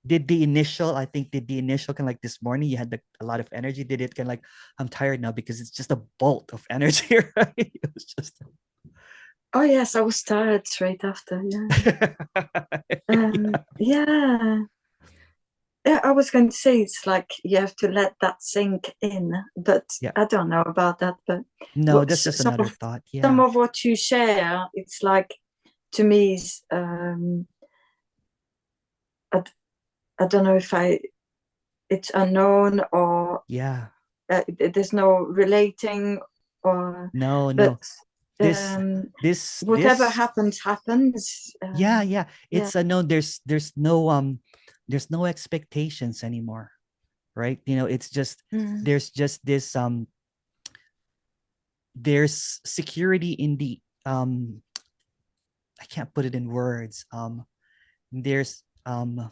Speaker 1: Did the initial kind of like this morning, you had a lot of energy? Did it kind of like, I'm tired now because it's just a bolt of energy, right? It was just.
Speaker 2: Oh yes, I was tired straight after. Yeah. Yeah. Yeah, I was going to say it's like you have to let that sink in, but
Speaker 1: Yeah.
Speaker 2: I don't know about that. But
Speaker 1: No, that's just another thought. Yeah.
Speaker 2: Some of what you share, it's like, to me, I don't know if it's unknown or
Speaker 1: Yeah.
Speaker 2: There's no relating or
Speaker 1: No. This
Speaker 2: whatever happens.
Speaker 1: Yeah. It's a no. There's no expectations anymore, right? It's just there's just this there's security in the I can't put it in words. There's a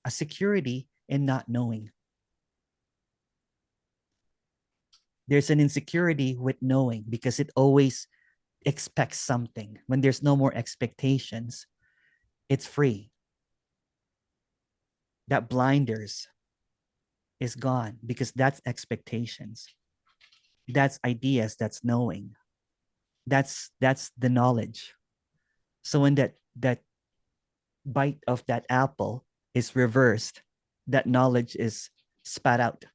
Speaker 1: security in not knowing. There's an insecurity with knowing because it always expects something. When there's no more expectations, it's free. That blinders is gone because that's expectations. That's ideas, that's knowing. That's the knowledge. So when that bite of that apple is reversed, that knowledge is spat out.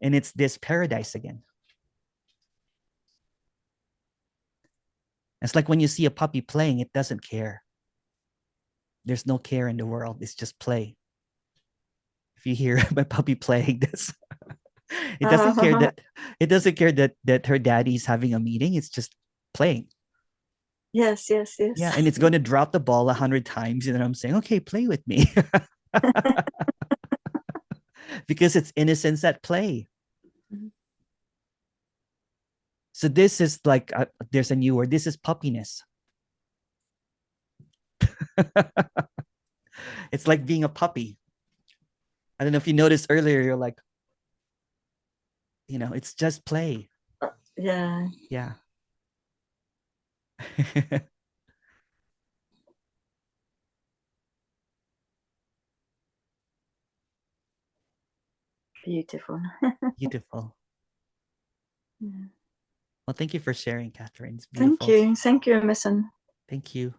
Speaker 1: And it's this paradise again. It's like when you see a puppy playing, it doesn't care. There's no care in the world. It's just play. If you hear my puppy playing, this, it doesn't care that her daddy's having a meeting. It's just playing.
Speaker 2: Yes.
Speaker 1: Yeah, and it's going to drop the ball 100 times, and then I'm saying, okay, play with me. Because it's innocence at play. So this is like, there's a new word. This is puppiness. It's like being a puppy. I don't know if you noticed earlier, you're like, it's just play.
Speaker 2: Yeah.
Speaker 1: Yeah.
Speaker 2: Beautiful.
Speaker 1: Beautiful.
Speaker 2: Yeah.
Speaker 1: Well, thank you for sharing, Catherine. It's beautiful.
Speaker 2: Thank you, Emerson.
Speaker 1: Thank you.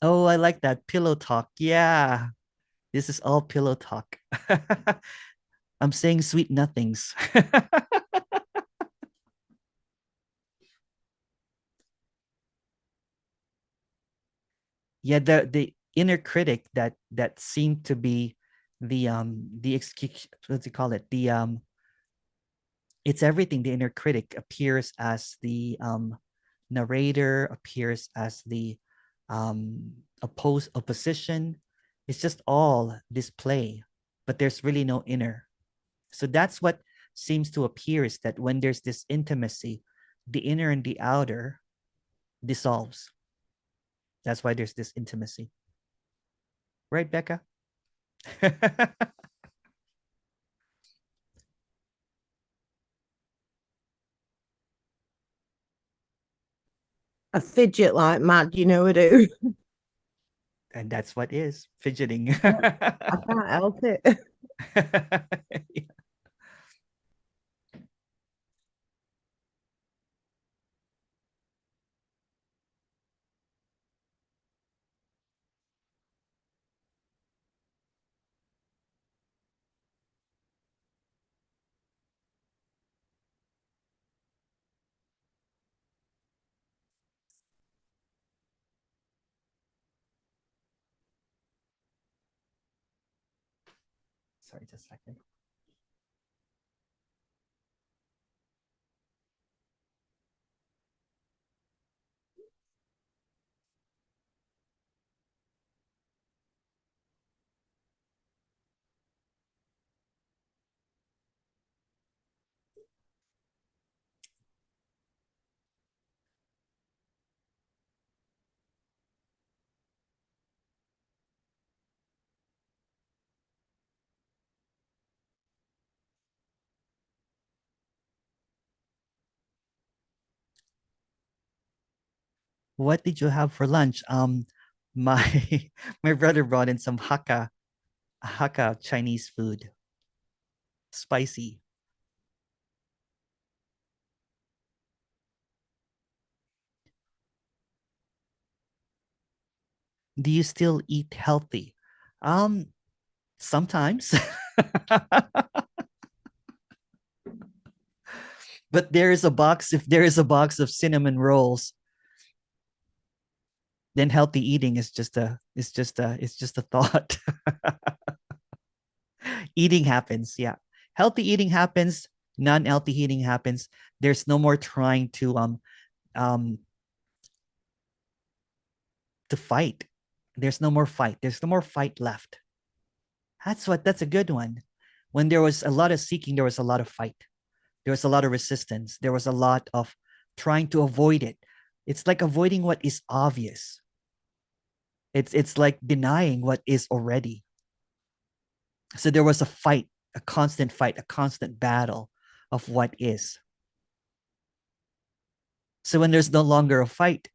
Speaker 1: Oh, I like that pillow talk. Yeah, this is all pillow talk. I'm saying sweet nothings. Yeah, the inner critic that seemed to be the excuse, what do you call it? It's everything. The inner critic appears as the narrator, appears as the opposition. It's just all display, but there's really no inner. So that's what seems to appear, is that when there's this intimacy, the inner and the outer dissolves. That's why there's this intimacy. Right, Becca?
Speaker 4: I fidget like mad, I do.
Speaker 1: And that's what is fidgeting.
Speaker 4: I can't help it.
Speaker 1: Yeah. Sorry, just a second. What did you have for lunch? My my brother brought in some Hakka Chinese food. Spicy. Do you still eat healthy? Sometimes. But there is a box, if there is a box of cinnamon rolls, then healthy eating is just a thought. Eating happens, yeah. Healthy eating happens, non-healthy eating happens. There's no more trying um to fight. There's no more fight. There's no more fight left. That's a good one. When there was a lot of seeking, there was a lot of fight. There was a lot of resistance. There was a lot of trying to avoid it. It's like avoiding what is obvious. It's like denying what is already. So there was a fight, a constant fight, a constant battle of what is. So when there's no longer a fight,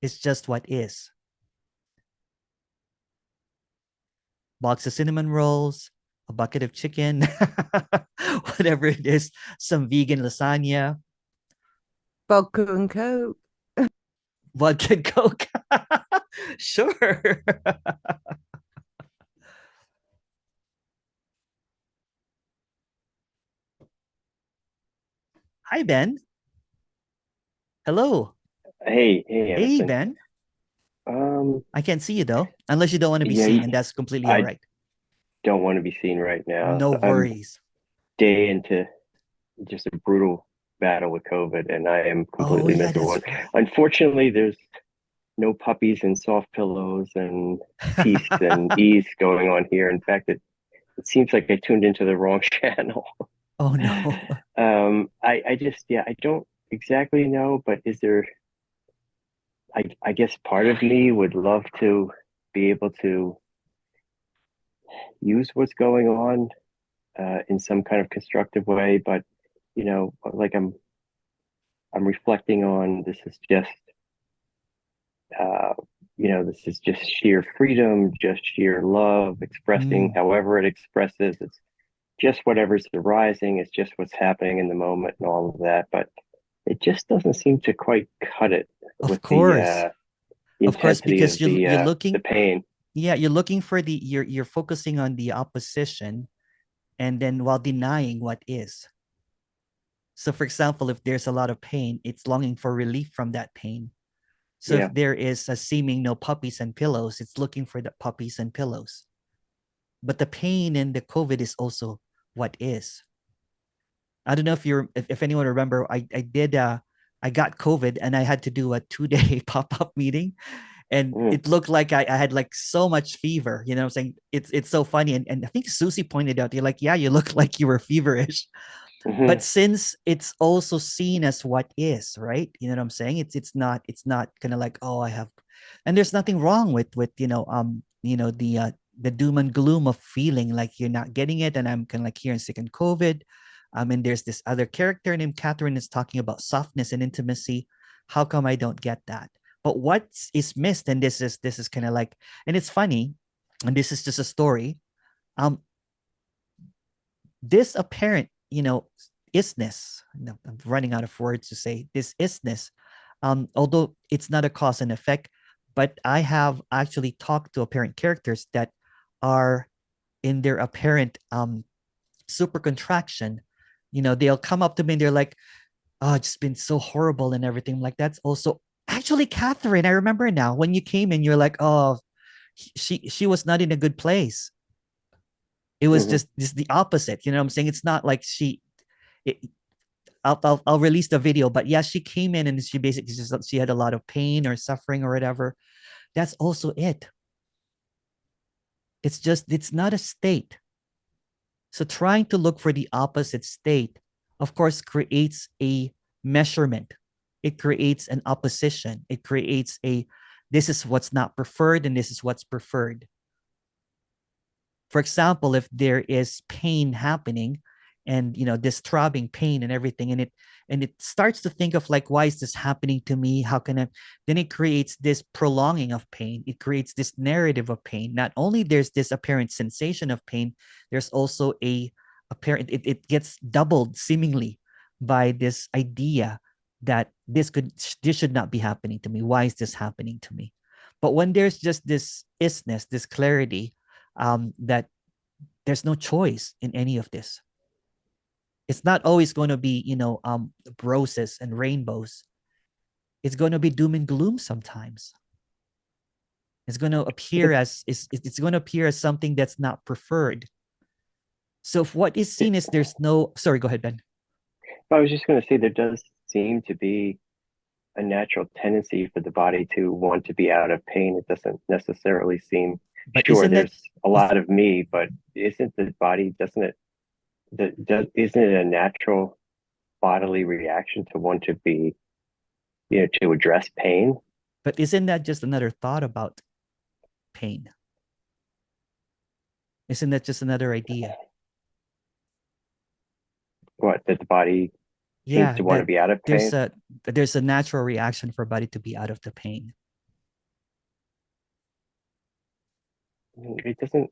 Speaker 1: it's just what is. Box of cinnamon rolls, a bucket of chicken, whatever it is, some vegan lasagna,
Speaker 4: Vodka and Coke.
Speaker 1: vodka and Coke. Sure. Hi, Ben. Hello.
Speaker 5: Hey,
Speaker 1: Hey,
Speaker 5: Emerson.
Speaker 1: Ben.
Speaker 5: Um,
Speaker 1: I can't see you though, unless you don't want to be
Speaker 5: Yeah,
Speaker 1: seen, and that's completely all
Speaker 5: I
Speaker 1: right.
Speaker 5: don't want to be seen right now.
Speaker 1: No
Speaker 5: I'm
Speaker 1: worries.
Speaker 5: day into just a brutal battle with COVID, and I am
Speaker 1: Oh
Speaker 5: completely
Speaker 1: yeah,
Speaker 5: miserable.
Speaker 1: that's right.
Speaker 5: Unfortunately, there's no puppies and soft pillows and peace and ease going on here. In fact, it seems like I tuned into the wrong channel.
Speaker 1: Oh no.
Speaker 5: I just, yeah, I don't exactly know, but is there, I guess part of me would love to be able to use what's going on in some kind of constructive way, but like I'm reflecting on this is just uh, this is just sheer freedom, just sheer love, expressing
Speaker 1: Mm,
Speaker 5: however it expresses. It's just whatever's arising. It's just what's happening in the moment and all of that. But it just doesn't seem to quite cut it
Speaker 1: of
Speaker 5: with
Speaker 1: course.
Speaker 5: the
Speaker 1: Of course,
Speaker 5: intensity
Speaker 1: because
Speaker 5: of
Speaker 1: you're
Speaker 5: the
Speaker 1: looking,
Speaker 5: pain.
Speaker 1: yeah, you're looking for you're focusing on the opposition, and then while denying what is. So for example, if there's a lot of pain, it's longing for relief from that pain. So if
Speaker 5: Yeah,
Speaker 1: there is a seeming no puppies and pillows, it's looking for the puppies and pillows. But the pain in the COVID is also what is. I don't know if anyone remember, I got COVID and I had to do a 2-day pop-up meeting, and
Speaker 5: mm,
Speaker 1: it looked like I had like so much fever. You know what I'm saying? It's so funny. And I think Susie pointed out, you're like, yeah, you look like you were feverish.
Speaker 5: hmm,
Speaker 1: But since it's also seen as what is, right? You know what I'm saying? It's not gonna like, oh, I have, and there's nothing wrong with the doom and gloom of feeling like you're not getting it, and I'm kind of like here and sick in COVID. And there's this other character named Catherine is talking about softness and intimacy. How come I don't get that? But what is missed, and this is kind of like, and it's funny, and this is just a story. Um, this apparent, isness, I'm running out of words to say this isness, although it's not a cause and effect, but I have actually talked to apparent characters that are in their apparent super contraction. They'll come up to me and they're like, oh, it's been so horrible and everything. Like, that's also actually Catherine. I remember now when you came in, you're like, oh, she was not in a good place. It was
Speaker 5: Mhm.
Speaker 1: just the opposite. You know what I'm saying? It's not like it, I'll release the video, but yeah, she came in and she basically just, she had a lot of pain or suffering or whatever. That's also it. It's just, it's not a state. So trying to look for the opposite state, of course, creates a measurement. It creates an opposition. It creates a, this is what's not preferred and this is what's preferred. For example, if there is pain happening and, you know, this throbbing pain and everything, and it starts to think of like, why is this happening to me? How can I? Then it creates this prolonging of pain. It creates this narrative of pain. Not only there's this apparent sensation of pain, there's also a apparent, it gets doubled seemingly by this idea that this should not be happening to me. Why is this happening to me? But when there's just this isness, this clarity, that there's no choice in any of this. It's not always going to be, you know, roses and rainbows. It's going to be doom and gloom sometimes. It's going to appear as it's going to appear as something that's not preferred. So if what is seen is there's no, sorry, go ahead, Ben.
Speaker 5: I was just going to say there does seem to be a natural tendency for the body to want to be out of pain. It doesn't necessarily seem,
Speaker 1: But
Speaker 5: sure,
Speaker 1: isn't that,
Speaker 5: there's a lot of me, but isn't the body, doesn't it, isn't it a natural bodily reaction to want to be, you know, to address pain?
Speaker 1: but isn't that just another thought about pain? Isn't that just another idea?
Speaker 5: What, that the body seems
Speaker 1: Yeah,
Speaker 5: to want to
Speaker 1: that
Speaker 5: be out of pain?
Speaker 1: there's a natural reaction for a body to be out of the pain.
Speaker 5: It doesn't,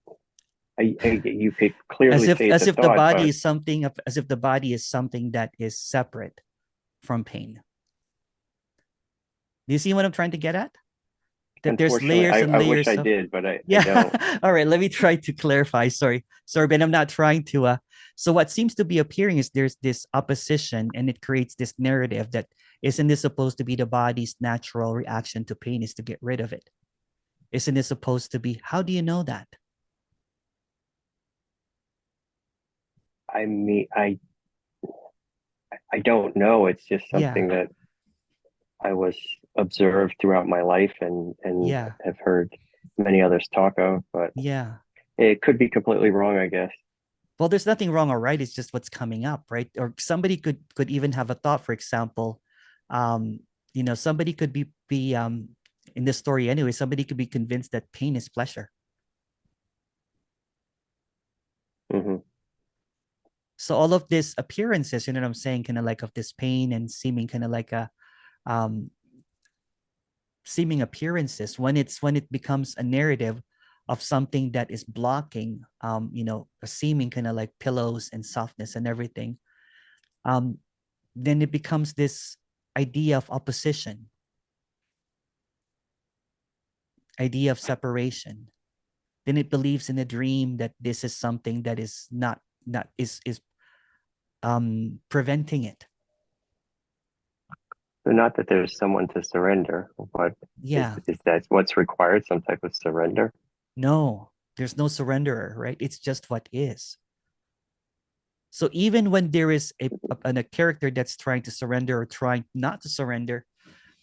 Speaker 5: you could clearly say it's
Speaker 1: As
Speaker 5: a
Speaker 1: if the
Speaker 5: thought,
Speaker 1: body
Speaker 5: but
Speaker 1: is something, as if the body is something that is separate from pain. Do you see what I'm trying to get at? That there's
Speaker 5: unfortunately,
Speaker 1: layers and
Speaker 5: I wish
Speaker 1: layers
Speaker 5: I
Speaker 1: of,
Speaker 5: did, but I
Speaker 1: yeah.
Speaker 5: don't.
Speaker 1: All right, let me try to clarify. Sorry, Ben, I'm not trying to so what seems to be appearing is there's this opposition and it creates this narrative that isn't this supposed to be the body's natural reaction to pain is to get rid of it? Isn't it supposed to be? How do you know that?
Speaker 5: I mean, I don't know. It's just
Speaker 1: Yeah,
Speaker 5: something that I was observed throughout my life and
Speaker 1: yeah,
Speaker 5: have heard many others talk of, but
Speaker 1: yeah.
Speaker 5: it could be completely wrong, I guess.
Speaker 1: Well, there's nothing wrong or right. It's just what's coming up, right? Or somebody could even have a thought, for example, um, you know, somebody could be in this story anyway, somebody could be convinced that pain is pleasure.
Speaker 5: Hmm.
Speaker 1: So all of these appearances, you know what I'm saying, kind of like of this pain and seeming kind of like a um seeming appearances, when it becomes a narrative of something that is blocking, you know, a seeming kind of like pillows and softness and everything, um, then it becomes this idea of opposition, idea of separation. Then it believes in a dream that this is something that is not is preventing it.
Speaker 5: So not that there's someone to surrender, but
Speaker 1: Yeah,
Speaker 5: is that what's required? Some type of surrender?
Speaker 1: no, there's no surrenderer, right? It's just what is. So even when there is a character that's trying to surrender or trying not to surrender,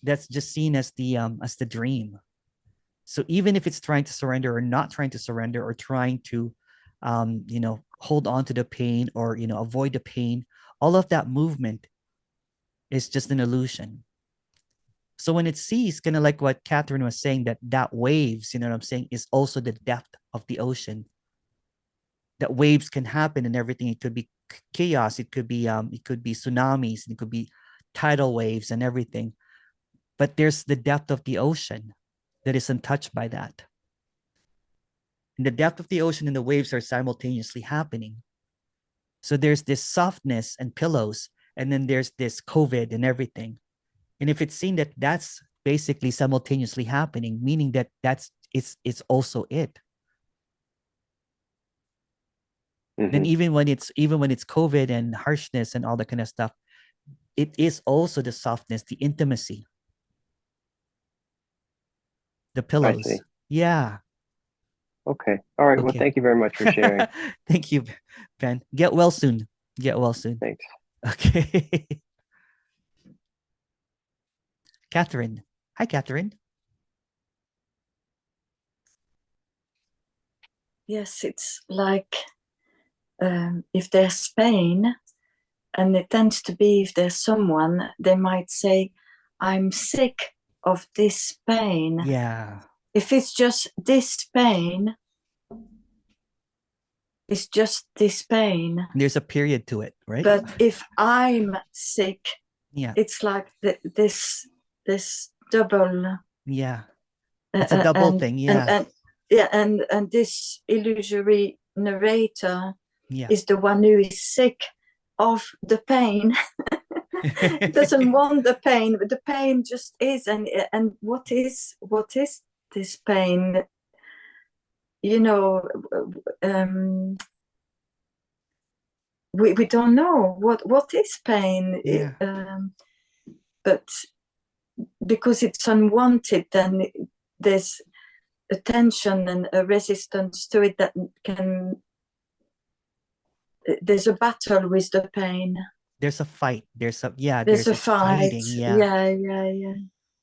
Speaker 1: that's just seen as the dream. So even if it's trying to surrender or not trying to surrender or trying to, you know, hold on to the pain or, you know, avoid the pain, all of that movement is just an illusion. So when it sees, kind of like what Catherine was saying, that waves, you know what I'm saying, is also the depth of the ocean. That waves can happen and everything. It could be chaos. It could be tsunamis. It could be tidal waves and everything. But there's the depth of the ocean that is untouched by that. And the depth of the ocean and the waves are simultaneously happening. So there's this softness and pillows, and then there's this COVID and everything. And if it's seen that that's basically simultaneously happening, meaning that it's also it. Then
Speaker 5: Hmm.
Speaker 1: even when it's COVID and harshness and all that kind of stuff, it is also the softness, the intimacy, the
Speaker 5: I see.
Speaker 1: pillows. Yeah.
Speaker 5: Okay. All right. Well,
Speaker 1: Okay.
Speaker 5: thank you very much for sharing.
Speaker 1: Thank you, Ben. Get well soon. Get well soon.
Speaker 5: Thanks.
Speaker 1: Okay. Catherine. Hi, Catherine.
Speaker 2: Yes, it's like if there's pain, and it tends to be if there's someone, they might say, I'm sick of this pain.
Speaker 1: Yeah.
Speaker 2: If it's just this pain, it's just this pain.
Speaker 1: There's a period to it, right?
Speaker 2: But if I'm sick,
Speaker 1: Yeah.
Speaker 2: it's like this double.
Speaker 1: Yeah. It's a double thing. Yeah.
Speaker 2: And this illusory narrator
Speaker 1: Yeah.
Speaker 2: is the one who is sick of the pain. Doesn't want the pain, but the pain just is. And what is this pain? You know, we don't know what is pain.
Speaker 1: Yeah.
Speaker 2: But because it's unwanted, then there's a tension and a resistance to it that can. There's a battle with the pain.
Speaker 1: There's a fight. There's a
Speaker 2: There's a
Speaker 1: it's
Speaker 2: fight.
Speaker 1: fighting. Yeah.
Speaker 2: Yeah.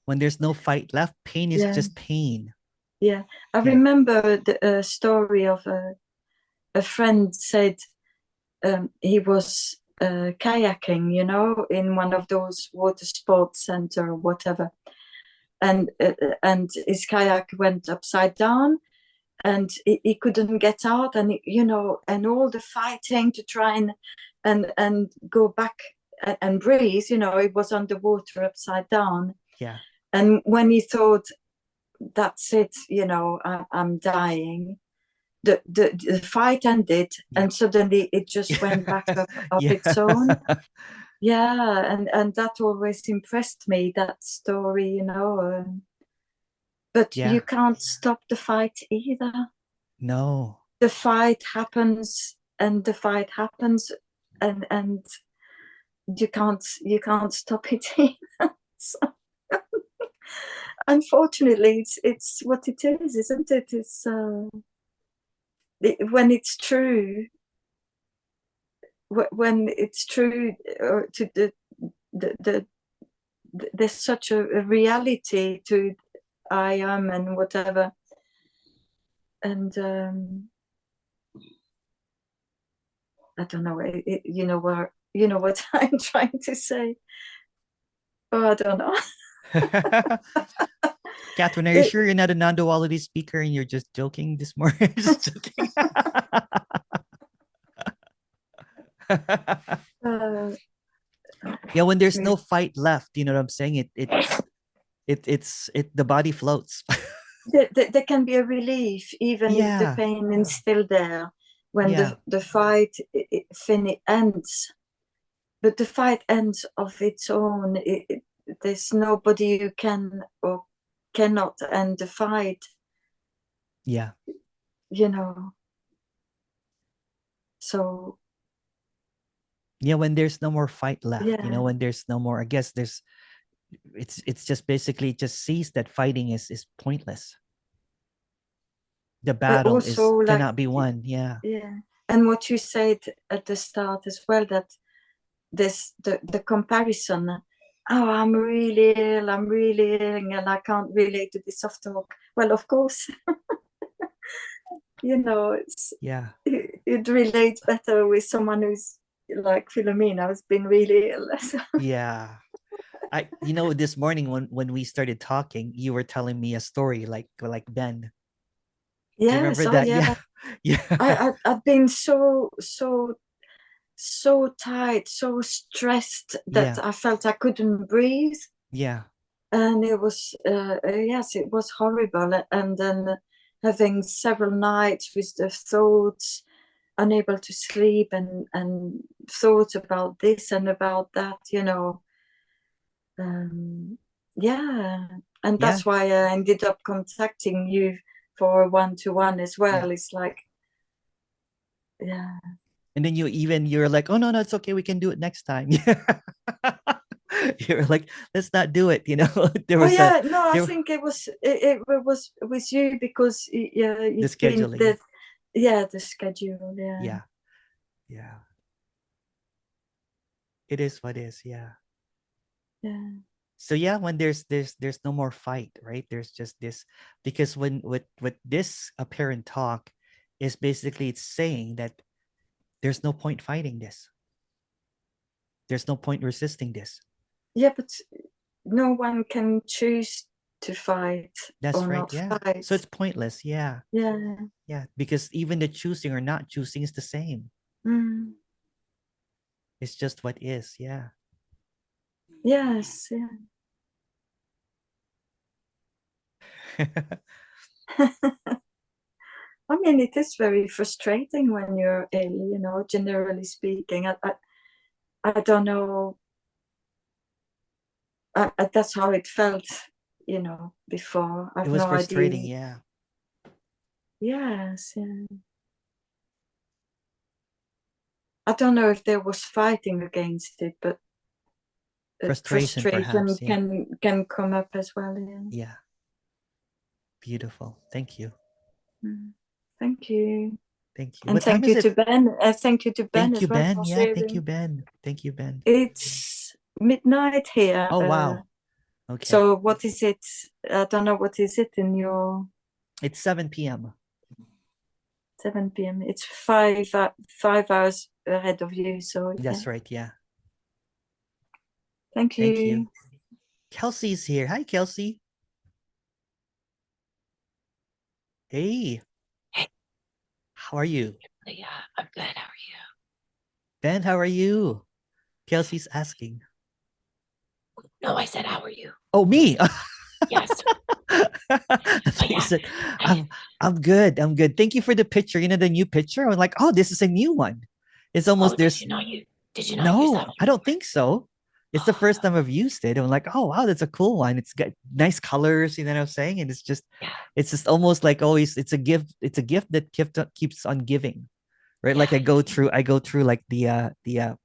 Speaker 1: When there's no fight left, pain is
Speaker 2: Yeah.
Speaker 1: just pain.
Speaker 2: Yeah, I remember the story of a friend said he was kayaking, you know, in one of those water sports center or whatever, and his kayak went upside down, and he couldn't get out, and you know, and all the fighting to try and go back and breathe, you know, it was underwater upside down.
Speaker 1: Yeah.
Speaker 2: And when he thought, that's it, you know, I'm dying, the fight ended, and suddenly it just went back up of its own. Yeah, and that always impressed me, that story, you know. But you can't stop the fight either.
Speaker 1: No.
Speaker 2: The fight happens, and the fight happens, and you can't stop it either. So, unfortunately, it's what it is, isn't it? It's when it's true, when it's true to the there's such a reality to I am and whatever, and I don't know, you know what I'm trying to say. Oh, I don't know.
Speaker 1: Catherine, are you sure you're not a non-duality speaker and you're just joking this morning? Just joking. Yeah, when there's no fight left, you know what I'm saying? The body floats.
Speaker 2: There can be a relief, even if the pain is still there, when the fight ends. But the fight ends of its own. There's nobody who can or cannot end the fight.
Speaker 1: Yeah.
Speaker 2: You know. So.
Speaker 1: Yeah, when there's no more fight left,
Speaker 2: Yeah.
Speaker 1: you know, when there's no more, I guess it's just basically just sees that fighting is pointless. The battle cannot be won. Yeah.
Speaker 2: Yeah. And what you said at the start as well, that this the comparison. Oh, I'm really ill, and I can't relate to this soft talk. Well, of course. You know, it's you'd relate better with someone who's like Philomena, who's been really ill.
Speaker 1: Yeah. You know, this morning when we started talking, you were telling me a story like Ben.
Speaker 2: Yeah,
Speaker 1: remember that?
Speaker 2: Yeah. I've been so tired, so stressed that I felt I couldn't breathe.
Speaker 1: Yeah.
Speaker 2: And it was yes, it was horrible. And then having several nights with the thoughts, unable to sleep, and thoughts about this and about that, you know. Yeah, and that's why I ended up contacting you for a one-to-one as well. It's like, yeah.
Speaker 1: And then you're like, oh no, it's okay, we can do it next time. You're like, let's not do it. There
Speaker 2: Oh
Speaker 1: was
Speaker 2: yeah, no, I
Speaker 1: there
Speaker 2: think it was with you because
Speaker 1: the
Speaker 2: you've been
Speaker 1: scheduling.
Speaker 2: the schedule,
Speaker 1: Yeah. Yeah. It is what is. Yeah.
Speaker 2: yeah.
Speaker 1: So yeah, when there's no more fight, right? There's just this, because when with this apparent talk is basically, it's saying that there's no point fighting this. There's no point resisting this.
Speaker 2: Yeah, but no one can choose to fight
Speaker 1: That's
Speaker 2: or
Speaker 1: right.
Speaker 2: not
Speaker 1: Yeah.
Speaker 2: fight.
Speaker 1: So it's pointless. Yeah.
Speaker 2: Yeah.
Speaker 1: Yeah. Because even the choosing or not choosing is the same.
Speaker 2: Mm.
Speaker 1: It's just what is. Yeah.
Speaker 2: Yes. Yeah. I mean, it is very frustrating when you're ill, generally speaking. I don't know. That's how it felt, before.
Speaker 1: It
Speaker 2: I've
Speaker 1: was
Speaker 2: no
Speaker 1: frustrating.
Speaker 2: idea.
Speaker 1: Yeah.
Speaker 2: Yes. Yeah. I don't know if there was fighting against it, but
Speaker 1: Frustration,
Speaker 2: frustration
Speaker 1: perhaps. Yeah.
Speaker 2: can come up as well. Yeah.
Speaker 1: Yeah. Beautiful. Thank you.
Speaker 2: Thank you.
Speaker 1: Thank you.
Speaker 2: And
Speaker 1: What time
Speaker 2: thank
Speaker 1: is
Speaker 2: you to
Speaker 1: it?
Speaker 2: Ben. Thank you to Ben
Speaker 1: Thank
Speaker 2: as
Speaker 1: you,
Speaker 2: well
Speaker 1: Ben.
Speaker 2: for
Speaker 1: Yeah. Thank you,
Speaker 2: sharing.
Speaker 1: Ben. Thank you, Ben.
Speaker 2: It's midnight here.
Speaker 1: Oh, wow. Okay.
Speaker 2: So what is it? I don't know, what is it in your
Speaker 1: It's 7 p.m.
Speaker 2: 7 p.m.? It's 5 hours ahead of you. So
Speaker 1: That's right. Yeah.
Speaker 2: Thank you.
Speaker 1: Thank you. Kelsey's here. Hi, Kelsey. Hey.
Speaker 6: Hey.
Speaker 1: How are you?
Speaker 6: Yeah, I'm good. How are you?
Speaker 1: Ben, how are you? Kelsey's asking.
Speaker 6: No, I said, how are you?
Speaker 1: Oh, me.
Speaker 6: Yes.
Speaker 1: He said, I'm good. I'm good. Thank you for the picture. The new picture. I was like, oh, this is a new one. It's almost
Speaker 6: Did you not use that?
Speaker 1: No, I don't think so. It's the first time I've used it. I'm like, oh wow, that's a cool one. It's got nice colors, you know what I'm saying? And it's just almost like always, it's a gift that keeps on giving. Right. Like I go through like the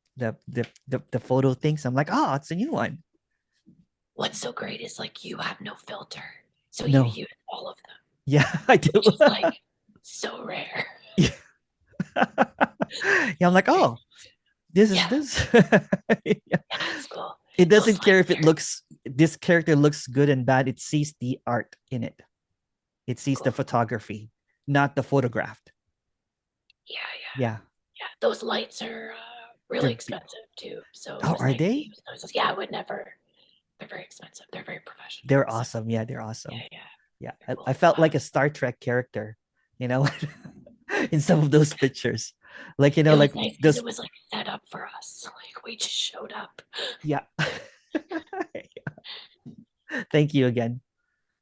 Speaker 1: photo things. I'm like, oh, it's a new one.
Speaker 6: What's so great is like you have no filter. So
Speaker 1: No.
Speaker 6: you use all of them.
Speaker 1: Yeah, I do.
Speaker 6: Which is like so rare.
Speaker 1: Yeah. Yeah, I'm like, oh, this is this.
Speaker 6: Yeah, it's cool.
Speaker 1: It doesn't care if this character looks good and bad. It sees the art in it. It sees the photography, not the photographed.
Speaker 6: Yeah. Those lights are really expensive too. So
Speaker 1: oh, are they?
Speaker 6: Yeah, I would never. They're very expensive. They're very professional.
Speaker 1: They're awesome. Yeah, they're awesome. Yeah. I felt
Speaker 6: Wow.
Speaker 1: like a Star Trek character, in some of those pictures. Like,
Speaker 6: It was
Speaker 1: like
Speaker 6: nice
Speaker 1: those.
Speaker 6: it was like set up for us. Like we just showed up.
Speaker 1: Yeah. Thank you again.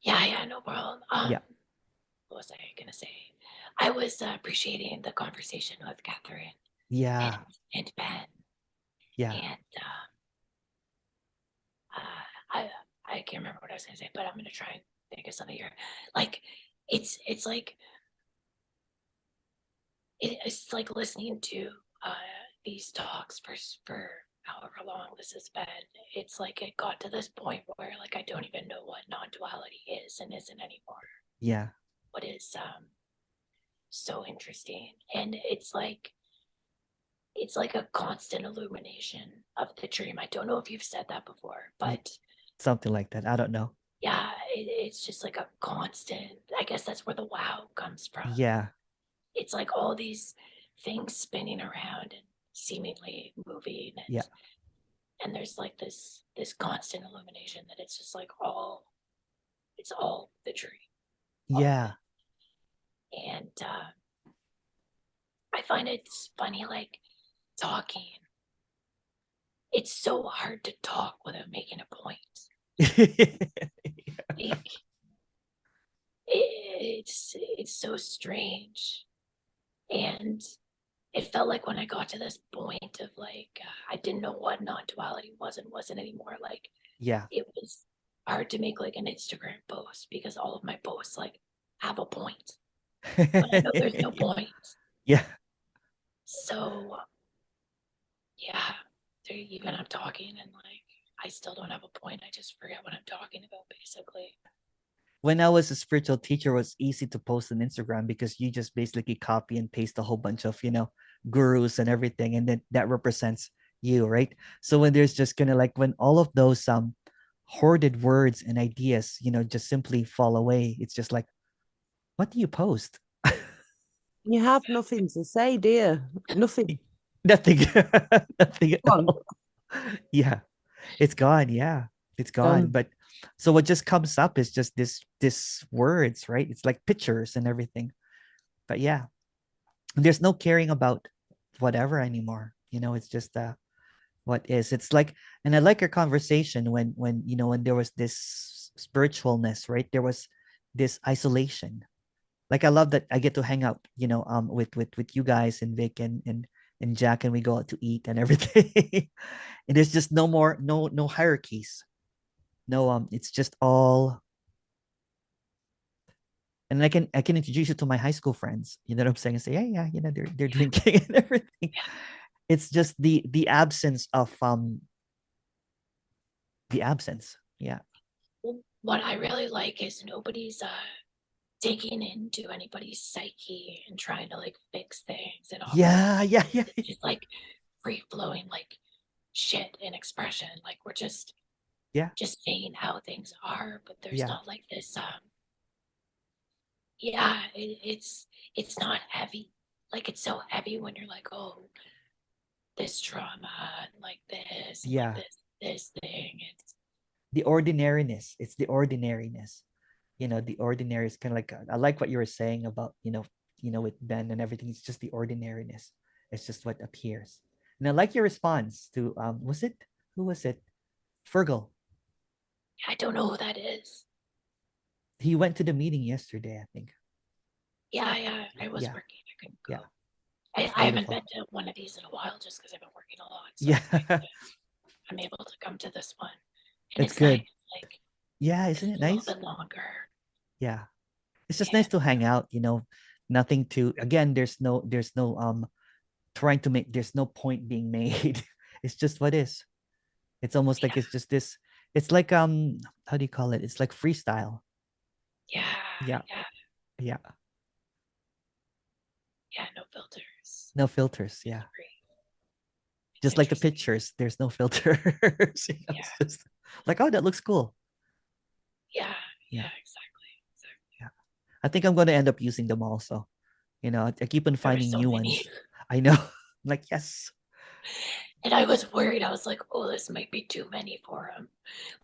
Speaker 6: Yeah, no problem.
Speaker 1: Yeah.
Speaker 6: What was I gonna say? I was appreciating the conversation with Catherine.
Speaker 1: Yeah.
Speaker 6: And Ben.
Speaker 1: Yeah.
Speaker 6: And I can't remember what I was gonna say, but I'm gonna try and think of something here. Like it's like it's like listening to these talks for however long this has been. It's like it got to this point where like I don't even know what non-duality is and isn't anymore.
Speaker 1: Yeah.
Speaker 6: What is so interesting. And it's like a constant illumination of the dream. I don't know if you've said that before, but
Speaker 1: something like that. I don't know.
Speaker 6: Yeah, it's just like a constant. I guess that's where the wow comes from.
Speaker 1: Yeah.
Speaker 6: It's like all these things spinning around and seemingly moving. And there's like this constant illumination that it's just like it's all the dream.
Speaker 1: Yeah.
Speaker 6: And I find it's funny, like talking. It's so hard to talk without making a point. Like, it's so strange. And it felt like when I got to this point of like I didn't know what non-duality was and wasn't anymore, like it was hard to make like an Instagram post because all of my posts like have a point, but I know there's no point.
Speaker 1: Yeah.
Speaker 6: So yeah, even I'm talking and like I still don't have a point. I just forget what I'm talking about, basically.
Speaker 1: When I was a spiritual teacher, it was easy to post on Instagram because you just basically copy and paste a whole bunch of, gurus and everything. And then that represents you, right? So when there's just kind of like when all of those hoarded words and ideas, just simply fall away, it's just like, what do you post?
Speaker 4: You have nothing to say, dear. Nothing.
Speaker 1: Nothing. Nothing at
Speaker 4: Gone.
Speaker 1: all. Yeah. It's gone. Yeah. It's gone.
Speaker 4: Gone.
Speaker 1: But so what just comes up is just this words, right? It's like pictures and everything. But yeah, there's no caring about whatever anymore. It's just what is. It's like, and I like your conversation when there was this spiritualness, right? There was this isolation. Like I love that I get to hang out, with you guys and Vic and Jack, and we go out to eat and everything. And there's just no hierarchies. No, it's just all, and I can introduce you to my high school friends. You know what I'm saying? And say, hey, yeah, they're drinking and everything. It's just the absence of the absence. Yeah.
Speaker 6: What I really like is nobody's digging into anybody's psyche and trying to like fix things and all.
Speaker 1: Yeah.
Speaker 6: It's just like free flowing like shit and expression. Like we're just saying how things are, but there's not like this it's not heavy. Like it's so heavy when you're like, oh, this trauma and like this and like this thing. It's
Speaker 1: the ordinariness. It's the ordinariness. The ordinary is kind of like, I like what you were saying about, with Ben and everything. It's just the ordinariness. It's just what appears. And I like your response to who was it? Fergal.
Speaker 6: I don't know who that is.
Speaker 1: He went to the meeting yesterday, I think.
Speaker 6: Yeah, I was working. I couldn't go.
Speaker 1: Yeah.
Speaker 6: I haven't been to one of these in a while just because I've been working a lot. So I'm able to come to this one. And
Speaker 1: it's good.
Speaker 6: Nice. Like,
Speaker 1: yeah, isn't it nice?
Speaker 6: A little bit longer.
Speaker 1: Yeah. It's just nice to hang out, nothing to, again, there's no trying to make, there's no point being made. It's just what is. It's almost like it's just this, it's like, how do you call it? It's like freestyle. Yeah.
Speaker 6: No filters.
Speaker 1: No filters. Yeah. Just like the pictures, there's no filters. It's just like, oh, that looks cool.
Speaker 6: Yeah, exactly.
Speaker 1: Yeah. I think I'm going to end up using them also. I keep on finding new ones. I know. I'm like, yes.
Speaker 6: And I was worried. I was like, oh, this might be too many for him.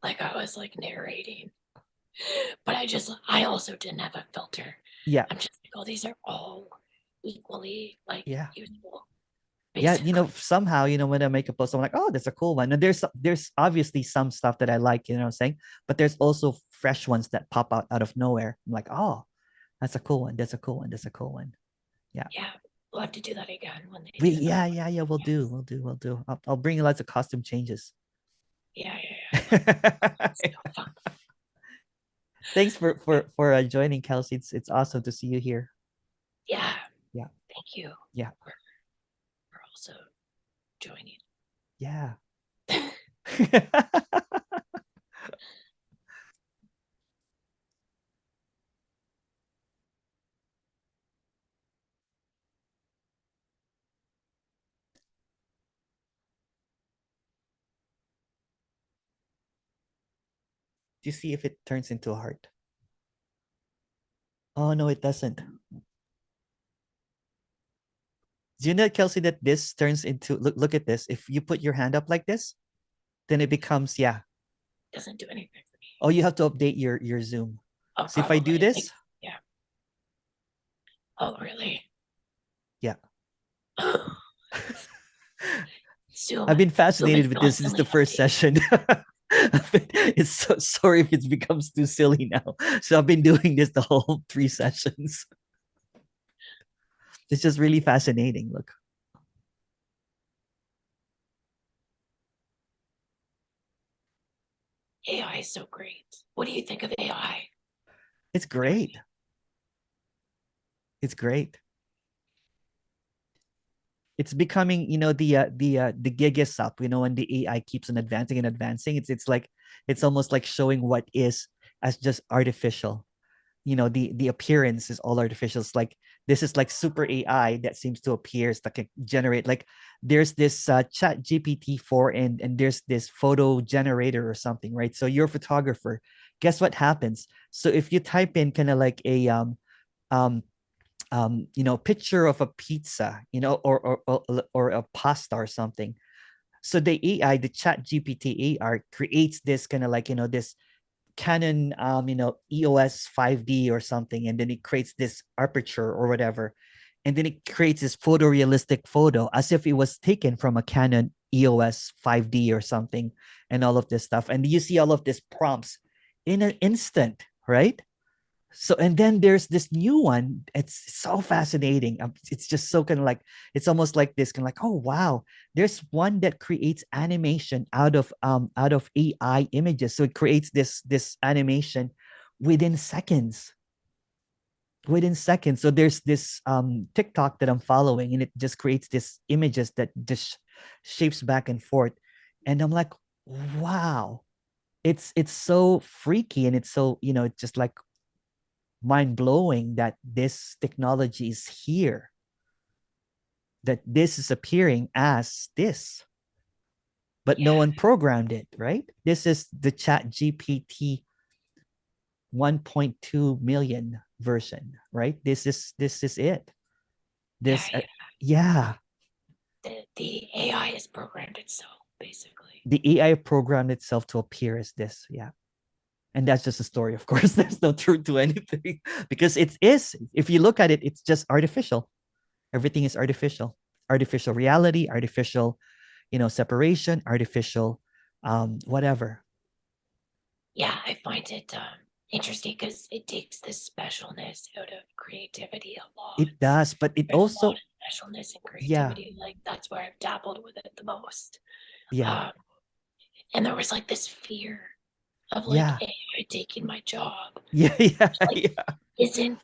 Speaker 6: Like I was like narrating. But I also didn't have a filter.
Speaker 1: Yeah.
Speaker 6: I'm just like, oh, these are all equally like useful.
Speaker 1: Basically. Yeah, somehow, when I make a post, I'm like, oh, that's a cool one. And there's obviously some stuff that I like, what I'm saying? But there's also fresh ones that pop out of nowhere. I'm like, oh, that's a cool one. That's a cool one. That's a cool one. Yeah.
Speaker 6: Yeah. We'll have to do that again when they
Speaker 1: We'll do. I'll bring you lots of costume changes.
Speaker 6: Yeah.
Speaker 1: Thanks for joining, Kelsey. It's awesome to see you here.
Speaker 6: Yeah.
Speaker 1: Yeah.
Speaker 6: Thank you.
Speaker 1: Yeah.
Speaker 6: We're also joining.
Speaker 1: Yeah. Do you see if it turns into a heart? Oh, no, it doesn't. Do you know, Kelsey, that this turns into, look at this. If you put your hand up like this, then it becomes,
Speaker 6: Doesn't do anything for me.
Speaker 1: Oh, you have to update your Zoom.
Speaker 6: Oh,
Speaker 1: so if I do this.
Speaker 6: Yeah. Oh, really?
Speaker 1: Yeah.
Speaker 6: Zoom,
Speaker 1: I've been fascinated with this since the first session. It's so sorry if it becomes too silly now. So I've been doing this the whole 3 sessions. It's just really fascinating. Look.
Speaker 6: AI is so great. What do you think of AI?
Speaker 1: It's great. It's great. It's becoming, the gig is up, when the AI keeps on advancing and advancing. It's like, it's almost like showing what is as just artificial. The appearance is all artificial. It's like, this is like super AI that seems to appear, it's like generate, like there's this chat GPT-4, and there's this photo generator or something, right? So you're a photographer. Guess what happens? So if you type in kind of like a um picture of a pizza, or a pasta or something. So the AI, the chat GPT AI, creates this kind of like, this Canon, EOS 5D or something, and then it creates this aperture or whatever, and then it creates this photorealistic photo as if it was taken from a Canon EOS 5D or something, and all of this stuff. And you see all of these prompts in an instant, right? So, and then there's this new one. It's so fascinating. It's just so kind of like, it's almost like this kind of like, oh wow, there's one that creates animation out of AI images. So it creates this animation within seconds. So there's this TikTok that I'm following, and it just creates this images that just shapes back and forth. And I'm like, wow, it's so freaky, and it's so, it's just like mind-blowing that this technology is here, that this is appearing as this, but no one programmed it, right? This is the chat GPT 1.2 million version, right? This is it. This yeah.
Speaker 6: The AI has programmed itself, basically.
Speaker 1: The AI programmed itself to appear as this. Yeah. And that's just a story, of course. There's no truth to anything, because it is, if you look at it, it's just artificial. Everything is artificial. Artificial reality, artificial, separation, artificial, whatever.
Speaker 6: Yeah, I find it interesting because it takes the specialness out of creativity a lot.
Speaker 1: It does, but it
Speaker 6: There's
Speaker 1: also,
Speaker 6: a lot of specialness and creativity. Like that's where I've dabbled with it the most.
Speaker 1: Yeah.
Speaker 6: And there was like this fear of like AI taking my job.
Speaker 1: Yeah.
Speaker 6: Like, isn't,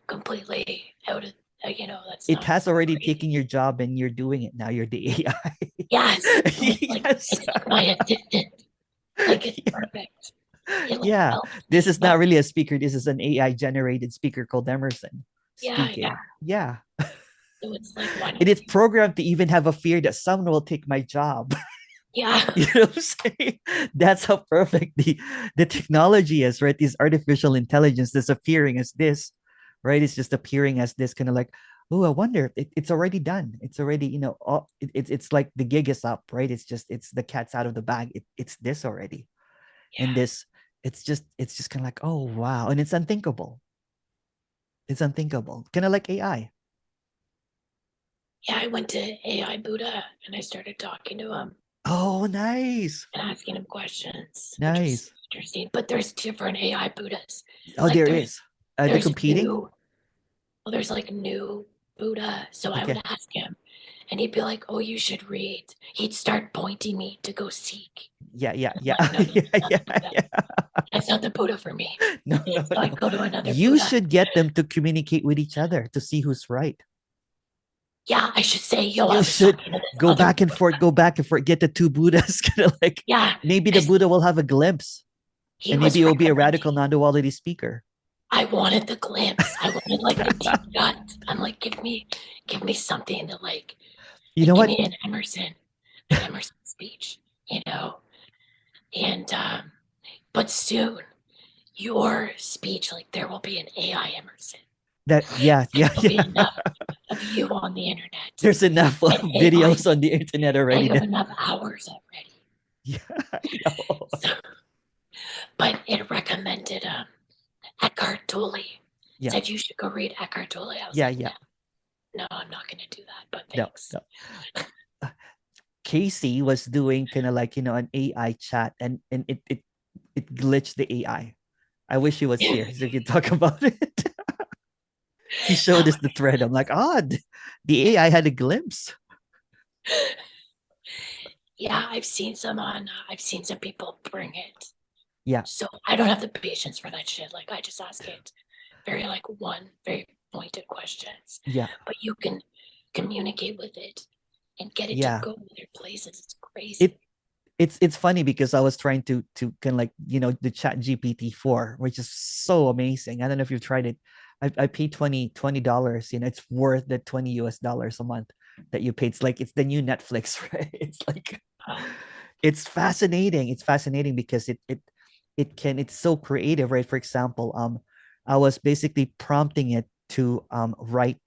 Speaker 6: completely out of, that's
Speaker 1: it
Speaker 6: not
Speaker 1: has already
Speaker 6: great.
Speaker 1: taken your job, and you're doing it now. You're the AI.
Speaker 6: Yes. Like,
Speaker 1: Yes.
Speaker 6: it's like my assistant. Like it's perfect. It, like,
Speaker 1: Yeah.
Speaker 6: helps
Speaker 1: This
Speaker 6: me,
Speaker 1: is not really a speaker. This is an AI generated speaker called Emerson speaking. Yeah.
Speaker 6: So it's like, why not?
Speaker 1: It is programmed to even have a fear that someone will take my job.
Speaker 6: Yeah.
Speaker 1: You know what I'm saying? That's how perfect the technology is, right? This artificial intelligence that's appearing as this, right? It's just appearing as this kind of like, oh, I wonder, it's already done. It's already, it's like the gig is up, right? It's the cat's out of the bag. It's this already. Yeah. And this, it's just kind of like, oh, wow. And it's unthinkable. It's unthinkable. Kind of like AI.
Speaker 6: Yeah, I went to AI Buddha and I started talking to him.
Speaker 1: Oh, nice.
Speaker 6: And asking him questions.
Speaker 1: Nice.
Speaker 6: Interesting. But there's different AI Buddhas.
Speaker 1: Oh, like there is. They're competing?
Speaker 6: There's like new Buddha. So I would ask him and he'd be like, oh, you should read. He'd start pointing me to go seek.
Speaker 1: Yeah.
Speaker 6: Like, no, that's not the Buddha for me.
Speaker 1: No.
Speaker 6: So I go to another
Speaker 1: You
Speaker 6: Buddha.
Speaker 1: should get them to communicate with each other to see who's right.
Speaker 6: Yeah, I should say,
Speaker 1: you should go back and forth, get the two Buddhas, kind of like, maybe the Buddha will have a glimpse, and maybe it will be a radical non-duality speaker.
Speaker 6: I wanted the glimpse. I wanted like the deep gut. I'm like, give me something to like,
Speaker 1: you know what?
Speaker 6: Give me an Emerson speech, and but soon your speech, like there will be an AI Emerson.
Speaker 1: There'll be
Speaker 6: enough of you on the internet.
Speaker 1: There's enough videos on the internet already.
Speaker 6: You have enough hours already.
Speaker 1: Yeah, I know.
Speaker 6: But it recommended Eckhart Tolle. Said you should go read Eckhart Tolle. I was like, no, I'm not going to do that. But thanks.
Speaker 1: No. Casey was doing kind of like an AI chat, and it glitched the AI. I wish he was here so we could talk about it. He showed us the thread. I'm like, the AI had a glimpse.
Speaker 6: Yeah, I've seen some people bring it.
Speaker 1: Yeah.
Speaker 6: So I don't have the patience for that shit. Like I just ask it very pointed questions.
Speaker 1: Yeah.
Speaker 6: But you can communicate with it and get it
Speaker 1: Yeah.
Speaker 6: to go other places. It's crazy.
Speaker 1: It's funny because I was trying to kind of like, you know, the chat GPT-4, which is so amazing. I don't know if you've tried it. I paid $20, you know, it's worth the $20 a month that you paid. It's like, it's the new Netflix, right? It's like, it's fascinating. It's fascinating because it's so creative, right? For example, I was basically prompting it to write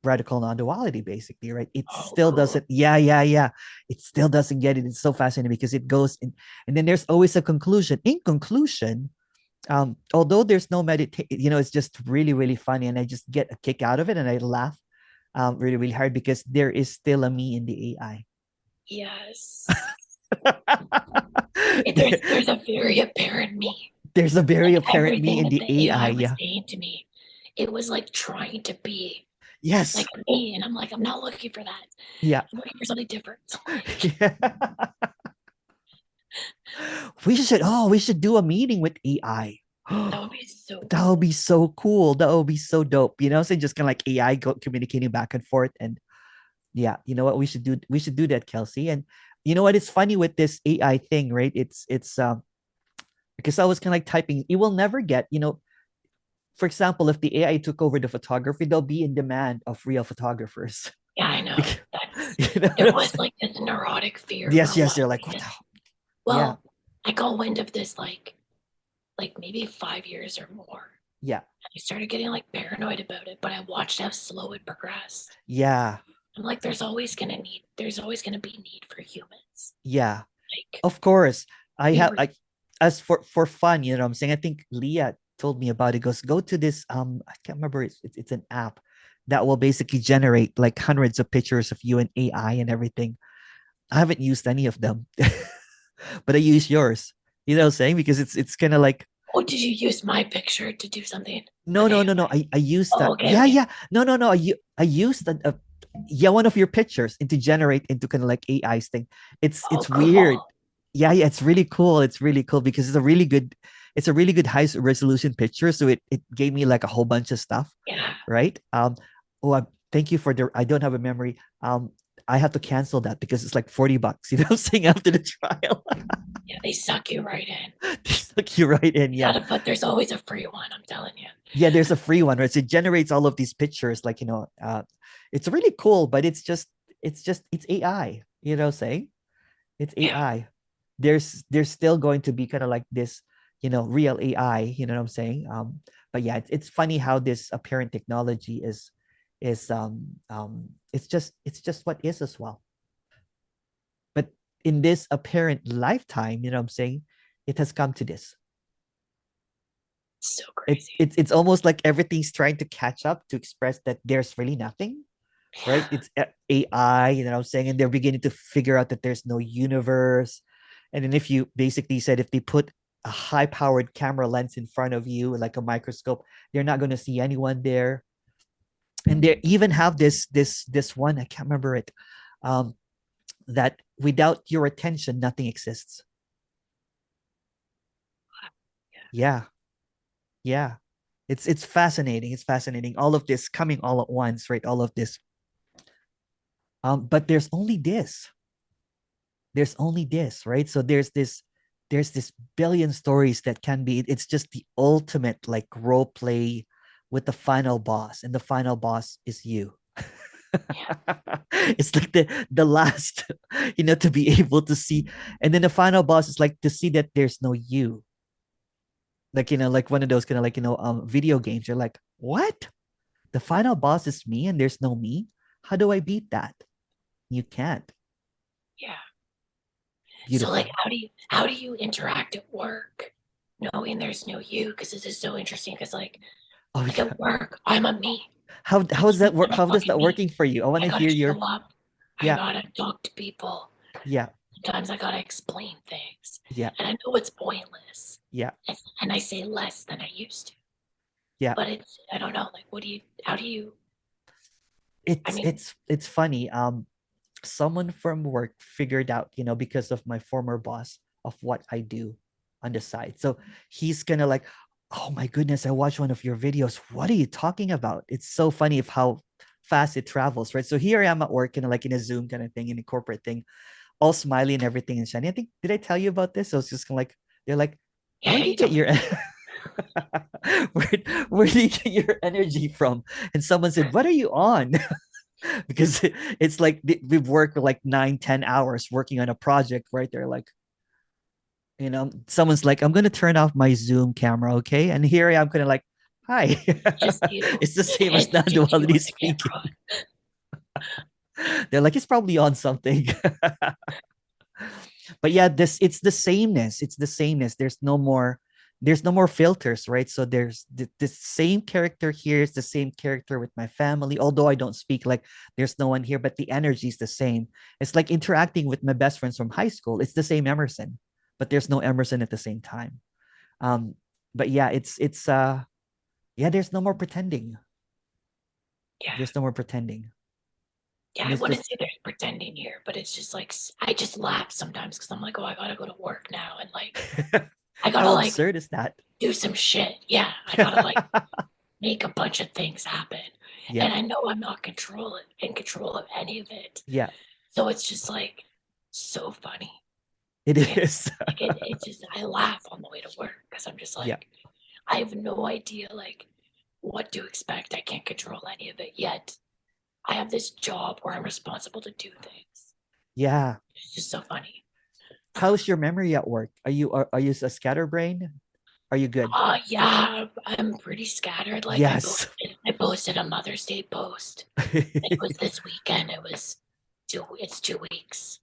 Speaker 1: radical non-duality, basically, right? It still
Speaker 6: cool.
Speaker 1: doesn't, it still doesn't get it. It's so fascinating because it goes in, and then there's always a conclusion. In conclusion, although there's no meditation, you know, it's just really, really funny, and I just get a kick out of it, and I laugh really, really hard because there is still a me in the AI.
Speaker 6: Yes. There's a very apparent me.
Speaker 1: There's a very
Speaker 6: Like,
Speaker 1: apparent me in
Speaker 6: everything
Speaker 1: the
Speaker 6: that
Speaker 1: AI.
Speaker 6: was
Speaker 1: Yeah.
Speaker 6: saying to me, it was like trying to be
Speaker 1: Yes.
Speaker 6: like me, and I'm like, I'm not looking for that.
Speaker 1: Yeah.
Speaker 6: I'm looking for something different.
Speaker 1: Yeah. We should do a meeting with AI.
Speaker 6: That would be so
Speaker 1: That would be so cool. That would be so dope. You know, so just kind of like AI communicating back and forth. And yeah, you know what we should do? We should do that, Kelsey. And you know what? It's funny with this AI thing, right? It's because I was kind of like typing, it will never get, you know, for example, if the AI took over the photography, they'll be in demand of real photographers.
Speaker 6: Yeah, I know.
Speaker 1: You know
Speaker 6: There was like this neurotic fear.
Speaker 1: Yes, they're like, what the hell?
Speaker 6: Well,
Speaker 1: Yeah.
Speaker 6: I got wind of this like maybe 5 years or more.
Speaker 1: Yeah.
Speaker 6: I started getting like paranoid about it, but I watched how slow it progressed.
Speaker 1: Yeah.
Speaker 6: I'm like, there's always gonna be need for humans.
Speaker 1: Yeah.
Speaker 6: Like,
Speaker 1: of course. I have like, as for fun, you know what I'm saying? I think Leah told me about it. Goes, go to this I can't remember, it's an app that will basically generate like hundreds of pictures of you and AI and everything. I haven't used any of them. But I use yours. You know what I'm saying? Because it's kind of like,
Speaker 6: oh, did you use my picture to do something?
Speaker 1: no. I used that.
Speaker 6: Okay,
Speaker 1: yeah,
Speaker 6: okay.
Speaker 1: yeah. No. I used that. One of your pictures into generate into kind of like AI's thing. It's
Speaker 6: cool.
Speaker 1: weird. Yeah, it's really cool. It's really cool because it's a really good high resolution picture. So it gave me like a whole bunch of stuff.
Speaker 6: Yeah.
Speaker 1: Right. Thank you for I don't have a memory. I have to cancel that because it's like $40. You know what I'm saying? After the trial.
Speaker 6: Yeah, they suck you right in.
Speaker 1: They suck you right in. Yeah.
Speaker 6: But there's always a free one, I'm telling you.
Speaker 1: Yeah, there's a free one, right? So it generates all of these pictures, like, you know, it's really cool, but it's AI, you know what I'm saying? It's AI.
Speaker 6: Yeah.
Speaker 1: There's still going to be kind of like this, you know, real AI, you know what I'm saying? But yeah, it's funny how this apparent technology is it's just what is as well. But in this apparent lifetime, you know what I'm saying, it has come to this.
Speaker 6: So crazy.
Speaker 1: It's almost like everything's trying to catch up to express that there's really nothing, right? It's AI, you know what I'm saying? And they're beginning to figure out that there's no universe. And then if you basically said, if they put a high powered camera lens in front of you, like a microscope, they're not going to see anyone there. And they even have this one, I can't remember it, that without your attention, nothing exists. Yeah. It's fascinating. It's fascinating. All of this coming all at once, right? All of this. But there's only this. There's only this, right? So there's this billion stories that can be. It's just the ultimate like role play with the final boss, and the final boss is you. It's like the last, you know, to be able to see, and then the final boss is like to see that there's no you. Like, you know, like one of those kind of like, you know, video games. You're like, what? The final boss is me and there's no me? How do I beat that? You can't.
Speaker 6: Yeah.
Speaker 1: Beautiful.
Speaker 6: So like, how do you interact at work knowing there's no you? Because this is so interesting. Because like, at work, I'm a me.
Speaker 1: How does that work? How does that working for you? I want to hear your.
Speaker 6: I gotta talk to people.
Speaker 1: Yeah.
Speaker 6: Sometimes I gotta explain things.
Speaker 1: Yeah.
Speaker 6: And I know it's pointless.
Speaker 1: Yeah.
Speaker 6: And I say less than I used to.
Speaker 1: Yeah.
Speaker 6: But I don't know. Like, how do you?
Speaker 1: It's funny. Someone from work figured out, you know, because of my former boss, of what I do on the side. So he's gonna like, oh my goodness, I watched one of your videos. What are you talking about? It's so funny of how fast it travels, right? So here I am at work, kind of like in a Zoom kind of thing, in a corporate thing, all smiley and everything and shiny. I think, did I tell you about this? So it's just kind of like, they're like,
Speaker 6: Yeah,
Speaker 1: where do you get your where, where do you get your energy from? And someone said, what are you on? Because it's like we've worked for like 9-10 hours working on a project, right? They're like, someone's like, I'm gonna turn off my Zoom camera, okay? And here I am, kind of like, hi.
Speaker 6: Just you.
Speaker 1: It's the same as
Speaker 6: It's just you
Speaker 1: non-duality
Speaker 6: on the
Speaker 1: speaking.
Speaker 6: camera.
Speaker 1: They're like, it's probably on something. But yeah, it's the sameness. It's the sameness. There's no more filters, right? So there's the same character here. It's the same character with my family, although I don't speak, like there's no one here, but the energy is the same. It's like interacting with my best friends from high school. It's the same Emerson, but there's no Emerson at the same time. But yeah, it's yeah, there's no more pretending.
Speaker 6: Yeah.
Speaker 1: There's no more pretending.
Speaker 6: Yeah, I wouldn't say there's pretending here, but it's just like, I just laugh sometimes because I'm like, oh, I gotta go to work now, and like I gotta
Speaker 1: How
Speaker 6: like
Speaker 1: absurd is that?
Speaker 6: do some shit. Yeah, I gotta like make a bunch of things happen.
Speaker 1: Yeah.
Speaker 6: And I know I'm not in control of any of it.
Speaker 1: Yeah.
Speaker 6: So it's just like so funny.
Speaker 1: It is.
Speaker 6: Like it just, I laugh on the way to work because I'm just like,
Speaker 1: yeah.
Speaker 6: I have no idea like what to expect. I can't control any of it yet. I have this job where I'm responsible to do things.
Speaker 1: Yeah.
Speaker 6: It's just so funny.
Speaker 1: How's your memory at work? Are you a scatterbrain? Are you good?
Speaker 6: Yeah, I'm pretty scattered. Like
Speaker 1: yes.
Speaker 6: I posted a Mother's Day post. It was this weekend. It's 2 weeks.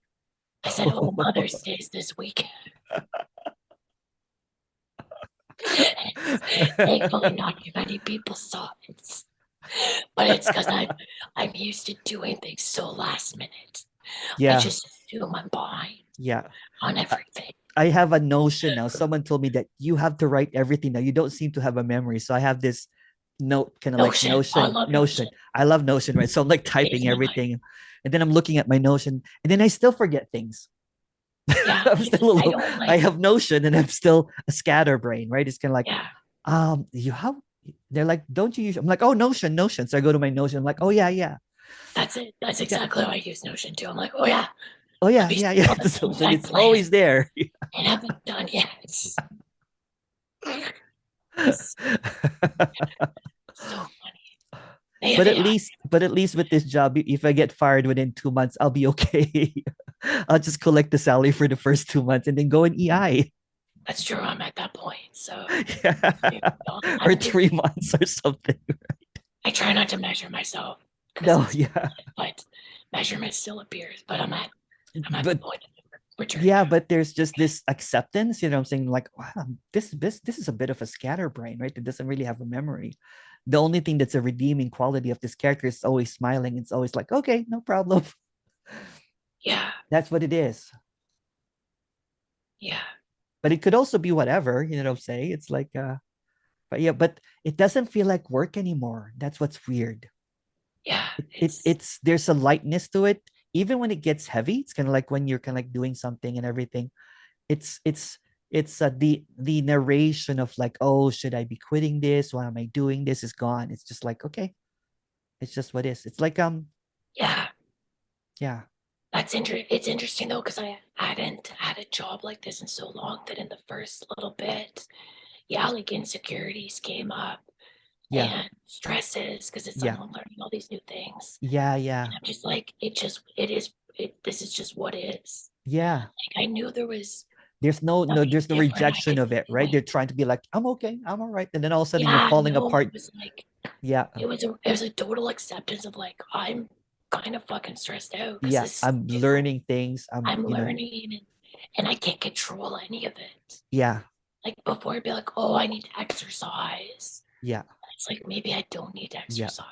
Speaker 6: I said, oh, Mother's Day's this weekend. Thankfully, not too many people saw it. But it's because I'm used to doing things so last minute.
Speaker 1: Yeah.
Speaker 6: I just assume I'm behind.
Speaker 1: Yeah.
Speaker 6: On everything.
Speaker 1: I have a notion now. Someone told me that you have to write everything now. You don't seem to have a memory. So I have this note, kind of like Notion. I love Notion, right? So I'm like typing everything. And then I'm looking at my Notion, and then I still forget things.
Speaker 6: Yeah,
Speaker 1: I have Notion, and I'm still a scatterbrain, right? It's kind of like, they're like, don't you use? I'm like, oh, Notion. So I go to my Notion. I'm like, oh yeah.
Speaker 6: That's it. That's exactly how I use Notion too. I'm like, oh yeah.
Speaker 1: Yeah. It's always there.
Speaker 6: I haven't done yet. So funny.
Speaker 1: But at least with this job, if I get fired within 2 months, I'll be okay. I'll just collect the salary for the first 2 months and then go in EI.
Speaker 6: That's true. I'm at that point. So
Speaker 1: or 3 months or something. Right?
Speaker 6: I try not to measure myself.
Speaker 1: No, yeah.
Speaker 6: But measurement still appears. But I'm at the point of return.
Speaker 1: Yeah, but there's just this acceptance, I'm saying, like, wow, this is a bit of a scatterbrain, right? It doesn't really have a memory. The only thing that's a redeeming quality of this character is always smiling. It's always like, okay, no problem.
Speaker 6: Yeah.
Speaker 1: That's what it is.
Speaker 6: Yeah.
Speaker 1: But it could also be whatever, what I'm saying? It's like, but yeah, but it doesn't feel like work anymore. That's what's weird.
Speaker 6: Yeah.
Speaker 1: It's there's a lightness to it. Even when it gets heavy, it's kind of like when you're kind of like doing something and everything. It's the narration of like, oh, should I be quitting this? Why am I doing this? Is gone. It's just like, okay, it's just what is. It's like
Speaker 6: yeah.
Speaker 1: It's
Speaker 6: interesting though, because I hadn't had a job like this in so long that in the first little bit, like insecurities came up. And stresses, because it's like I'm learning all these new things.
Speaker 1: Yeah.
Speaker 6: And I'm just like, this is just what is.
Speaker 1: Yeah.
Speaker 6: Like I knew there's
Speaker 1: no rejection of it, right? They're trying to be like, I'm okay, I'm all right. And then all of a sudden you're falling apart.
Speaker 6: It was like,
Speaker 1: it
Speaker 6: was a total acceptance of like, I'm kind of fucking stressed out.
Speaker 1: Yeah, I'm learning things.
Speaker 6: I'm learning and I can't control any of it.
Speaker 1: Yeah.
Speaker 6: Like before I'd be like, oh, I need to exercise.
Speaker 1: Yeah.
Speaker 6: It's like, maybe I don't need to exercise.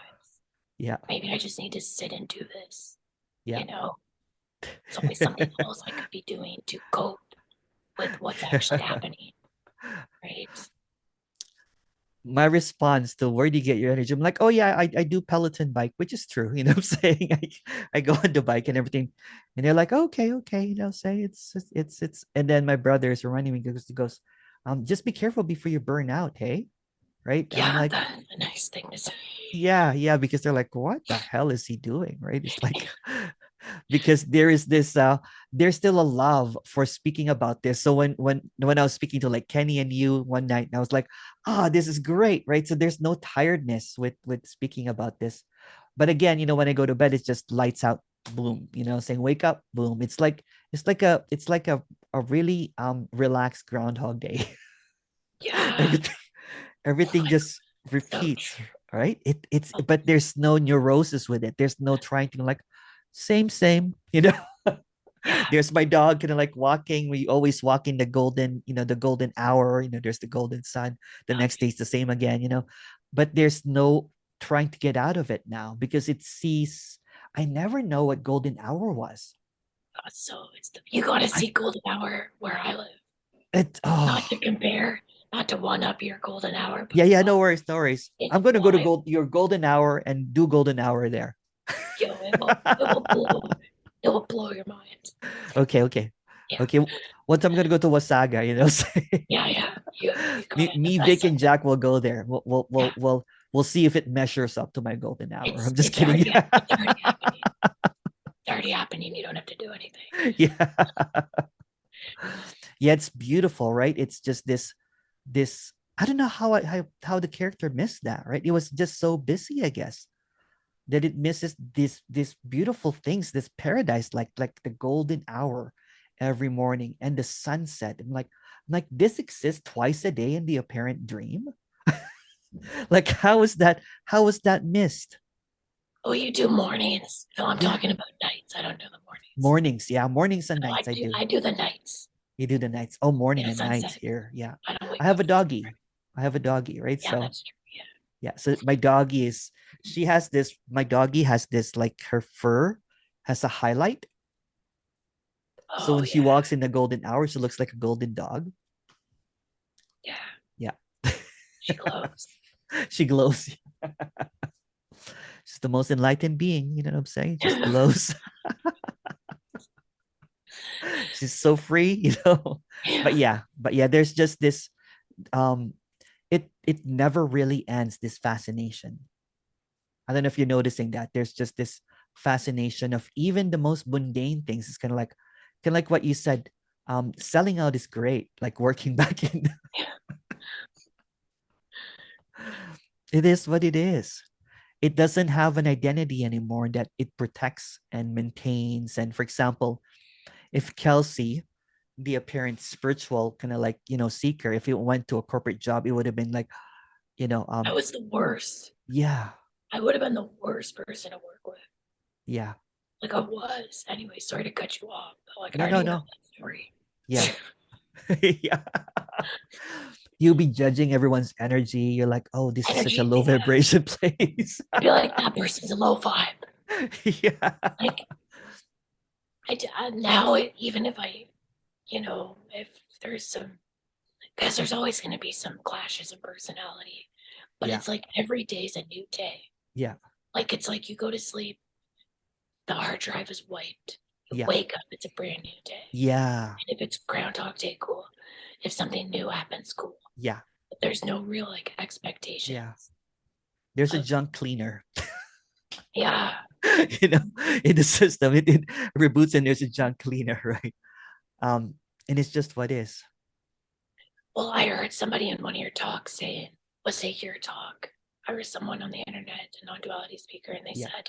Speaker 1: Yeah.
Speaker 6: Maybe I just need to sit and do this.
Speaker 1: Yeah.
Speaker 6: It's always something else I could be doing to cope with what's actually happening. Right.
Speaker 1: My response to where do you get your energy? I'm like, oh yeah, I do Peloton bike, which is true. What I'm saying? I go on the bike and everything. And they're like, okay, say it's and then my brother is reminding me because he goes, just be careful before you burn out, hey? Right?
Speaker 6: Yeah,
Speaker 1: I'm like,
Speaker 6: that's a nice thing to say.
Speaker 1: Yeah, because they're like, what the hell is he doing? Right? It's like because there is this there's still a love for speaking about this. So when I was speaking to like Kenny and you one night, I was like, this is great, right? So there's no tiredness with speaking about this. But again, when I go to bed, it's just lights out, boom, saying wake up, boom. It's like a really relaxed Groundhog Day.
Speaker 6: Yeah.
Speaker 1: Everything just repeats, right? But there's no neurosis with it. There's no trying to like same. There's my dog kind of like walking. We always walk in the golden hour. There's the golden sun. The next day's the same again. But there's no trying to get out of it now because it sees. I never know what golden hour was.
Speaker 6: So you got to see golden hour where I live. Not to compare, not to one up your golden hour. But
Speaker 1: yeah, no worries. I'm gonna go to your golden hour and do golden hour there.
Speaker 6: Yo, it will blow your mind.
Speaker 1: Okay.
Speaker 6: Yeah.
Speaker 1: Okay. Once I'm gonna go to Wasaga,
Speaker 6: Yeah.
Speaker 1: Me, Vic, and Jack will go there. We'll see if it measures up to my golden hour. I'm just kidding.
Speaker 6: It's already happening. It's already happening. You don't have to do anything.
Speaker 1: Yeah, it's beautiful, right? It's just this. I don't know how the character missed that, right? It was just so busy, I guess, that it misses these beautiful things, this paradise, like the golden hour every morning and the sunset. And like this exists twice a day in the apparent dream. Like how is that missed?
Speaker 6: Oh, you do mornings. No, I'm talking about nights. I don't do the
Speaker 1: Mornings
Speaker 6: mornings.
Speaker 1: and nights.
Speaker 6: I do the nights.
Speaker 1: You do the nights. Oh, morning and nights here. Yeah. I have a doggie, right?
Speaker 6: Yeah,
Speaker 1: So
Speaker 6: that's true.
Speaker 1: yeah. So my doggie my doggie has this, like her fur has a highlight. So when she walks in the golden hour, she looks like a golden dog.
Speaker 6: Yeah. She glows.
Speaker 1: She glows. She's the most enlightened being, you know what I'm saying? Just glows. She's so free, But yeah, there's just this it never really ends, this fascination. I don't know if you're noticing that. There's just this fascination of even the most mundane things. It's kind of like what you said. Selling out is great, like working back in. It is what it is. It doesn't have an identity anymore that it protects and maintains. And for example, if Kelsey, the apparent spiritual kind of like, seeker, if it went to a corporate job, it would have been like,
Speaker 6: I was the worst.
Speaker 1: Yeah.
Speaker 6: I would have been the worst person to work with.
Speaker 1: Yeah.
Speaker 6: Like I was. Anyway, sorry to cut you off. Like
Speaker 1: no.
Speaker 6: That story.
Speaker 1: Yeah. Yeah. You'll be judging everyone's energy. You're like, oh, this is such a low vibration place.
Speaker 6: I'd be like, that person's a low vibe.
Speaker 1: Yeah.
Speaker 6: Like, now, even if if there's some, because there's always going to be some clashes of personality, but it's like every day's a new day.
Speaker 1: Yeah.
Speaker 6: Like, it's like you go to sleep, the hard drive is wiped. You wake up, it's a brand new day.
Speaker 1: Yeah.
Speaker 6: And if it's Groundhog Day, cool. If something new happens, cool.
Speaker 1: Yeah.
Speaker 6: But there's no real like expectations.
Speaker 1: Yeah. There's a junk cleaner.
Speaker 6: Yeah.
Speaker 1: In the system, it reboots and there's a junk cleaner, right? And it's just what is.
Speaker 6: Well, I heard somebody in one of your talks saying, was it your talk? I heard someone on the internet, a non-duality speaker, and they said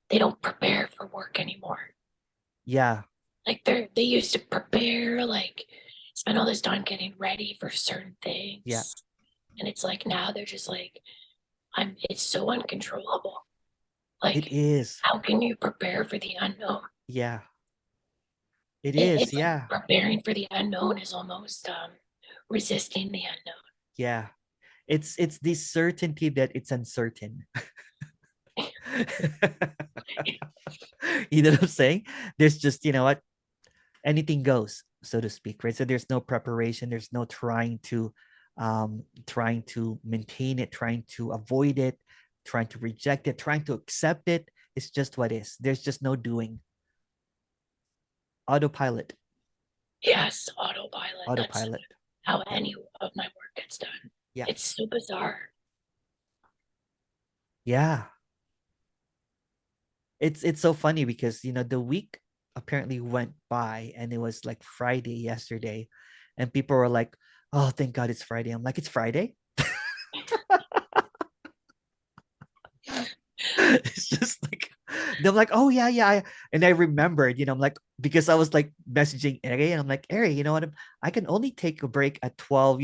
Speaker 6: they don't prepare for work anymore.
Speaker 1: Yeah.
Speaker 6: Like they used to prepare, like spend all this time getting ready for certain things.
Speaker 1: Yeah.
Speaker 6: And it's like now they're just like, it's so uncontrollable. Like
Speaker 1: it is.
Speaker 6: How can you prepare for the unknown?
Speaker 1: Yeah. It's
Speaker 6: like preparing for the unknown is almost resisting the unknown.
Speaker 1: Yeah. It's the certainty that it's uncertain. You know what I'm saying? There's just, what? Anything goes, so to speak, right? So there's no preparation. There's no trying to maintain it, trying to avoid it, trying to reject it, trying to accept it. It's just what is. There's just no doing. Autopilot.
Speaker 6: Yes, autopilot.
Speaker 1: Autopilot.
Speaker 6: That's how any of my work gets done.
Speaker 1: Yeah.
Speaker 6: It's so bizarre.
Speaker 1: Yeah. It's so funny because the week apparently went by and it was like Friday yesterday, and people were like, "Oh, thank God it's Friday." I'm like, "It's Friday." It's just like they're like, "Oh yeah, yeah." And I remembered, I'm like, because I was like messaging Eri, and I'm like, "Eri, you know what? I can only take a break at 12.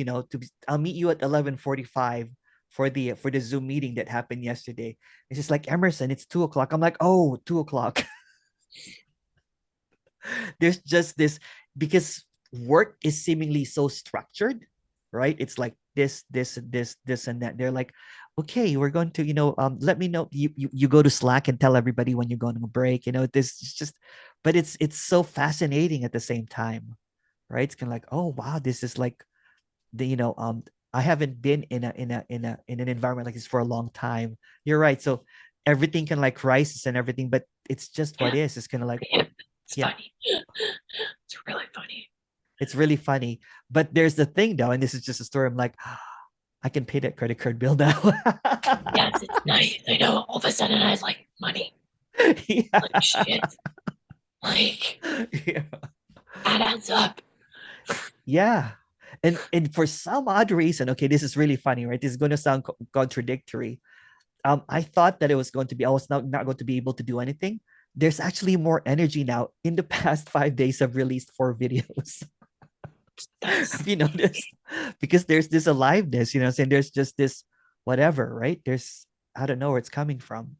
Speaker 1: I'll meet you at 11:45 for the Zoom meeting that happened yesterday." It's just like, Emerson, it's 2 o'clock. I'm like, "Oh, 2 o'clock." There's just this, because work is seemingly so structured, right? It's like this and that. They're like, okay, we're going to, let me know. You go to Slack and tell everybody when you're going on a break. This is just, but it's so fascinating at the same time, right? It's kind of like, oh wow, this is like I haven't been in an environment like this for a long time. You're right. So everything can like crisis and everything, but it's just what is. It's kind of like,
Speaker 6: It's
Speaker 1: yeah.
Speaker 6: funny. It's really funny.
Speaker 1: It's really funny. But there's the thing though, and this is just a story. I'm like, I can pay that credit card bill now.
Speaker 6: Yes, it's nice. I know. All of a sudden, I was like, money.
Speaker 1: Yeah.
Speaker 6: Like shit. Like
Speaker 1: Yeah.
Speaker 6: that adds up.
Speaker 1: Yeah. And for some odd reason, okay, this is really funny, right? This is going to sound contradictory. I thought that I was not going to be able to do anything. There's actually more energy now. In the past 5 days, I've released 4 videos. Have you noticed? Because there's this aliveness, saying there's just this whatever, right? I don't know where it's coming from.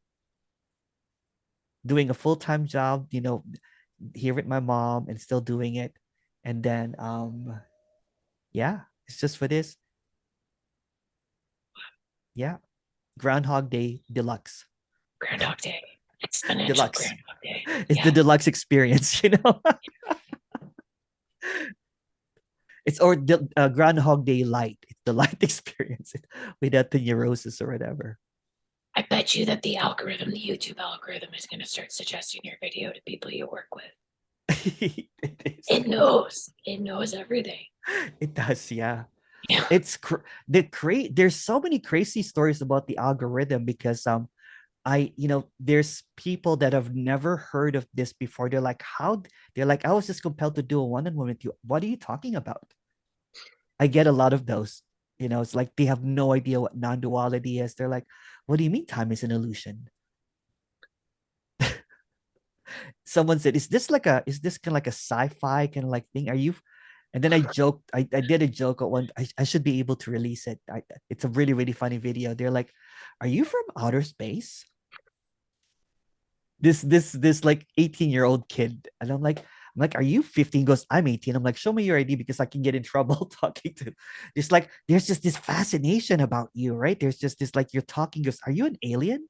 Speaker 1: Doing a full-time job, here with my mom and still doing it. And then yeah, it's just for this. Yeah. Groundhog Day Deluxe.
Speaker 6: Groundhog Day. Exponential
Speaker 1: Deluxe.
Speaker 6: Groundhog Day.
Speaker 1: It's the deluxe experience, It's Groundhog Day light. It's the light experience without the neurosis or whatever.
Speaker 6: I bet you that the YouTube algorithm is going to start suggesting your video to people you work with. It knows. It knows everything.
Speaker 1: It does, yeah.
Speaker 6: Yeah.
Speaker 1: There's so many crazy stories about the algorithm because there's people that have never heard of this before. They're like, I was just compelled to do a one-on-one with you. What are you talking about? I get a lot of those. It's like they have no idea what non-duality is. They're like, what do you mean time is an illusion? Someone said, is this kind of like a sci-fi kind of like thing? Are you? And then I joked, I did a joke at one, I should be able to release it. It's a really, really funny video. They're like, are you from outer space? This like 18-year-old kid. And I'm like, are you 15? He goes, I'm 18. I'm like, show me your ID because I can get in trouble talking to. It's like, there's just this fascination about you, right? There's just this, like, you're talking, goes, are you an alien?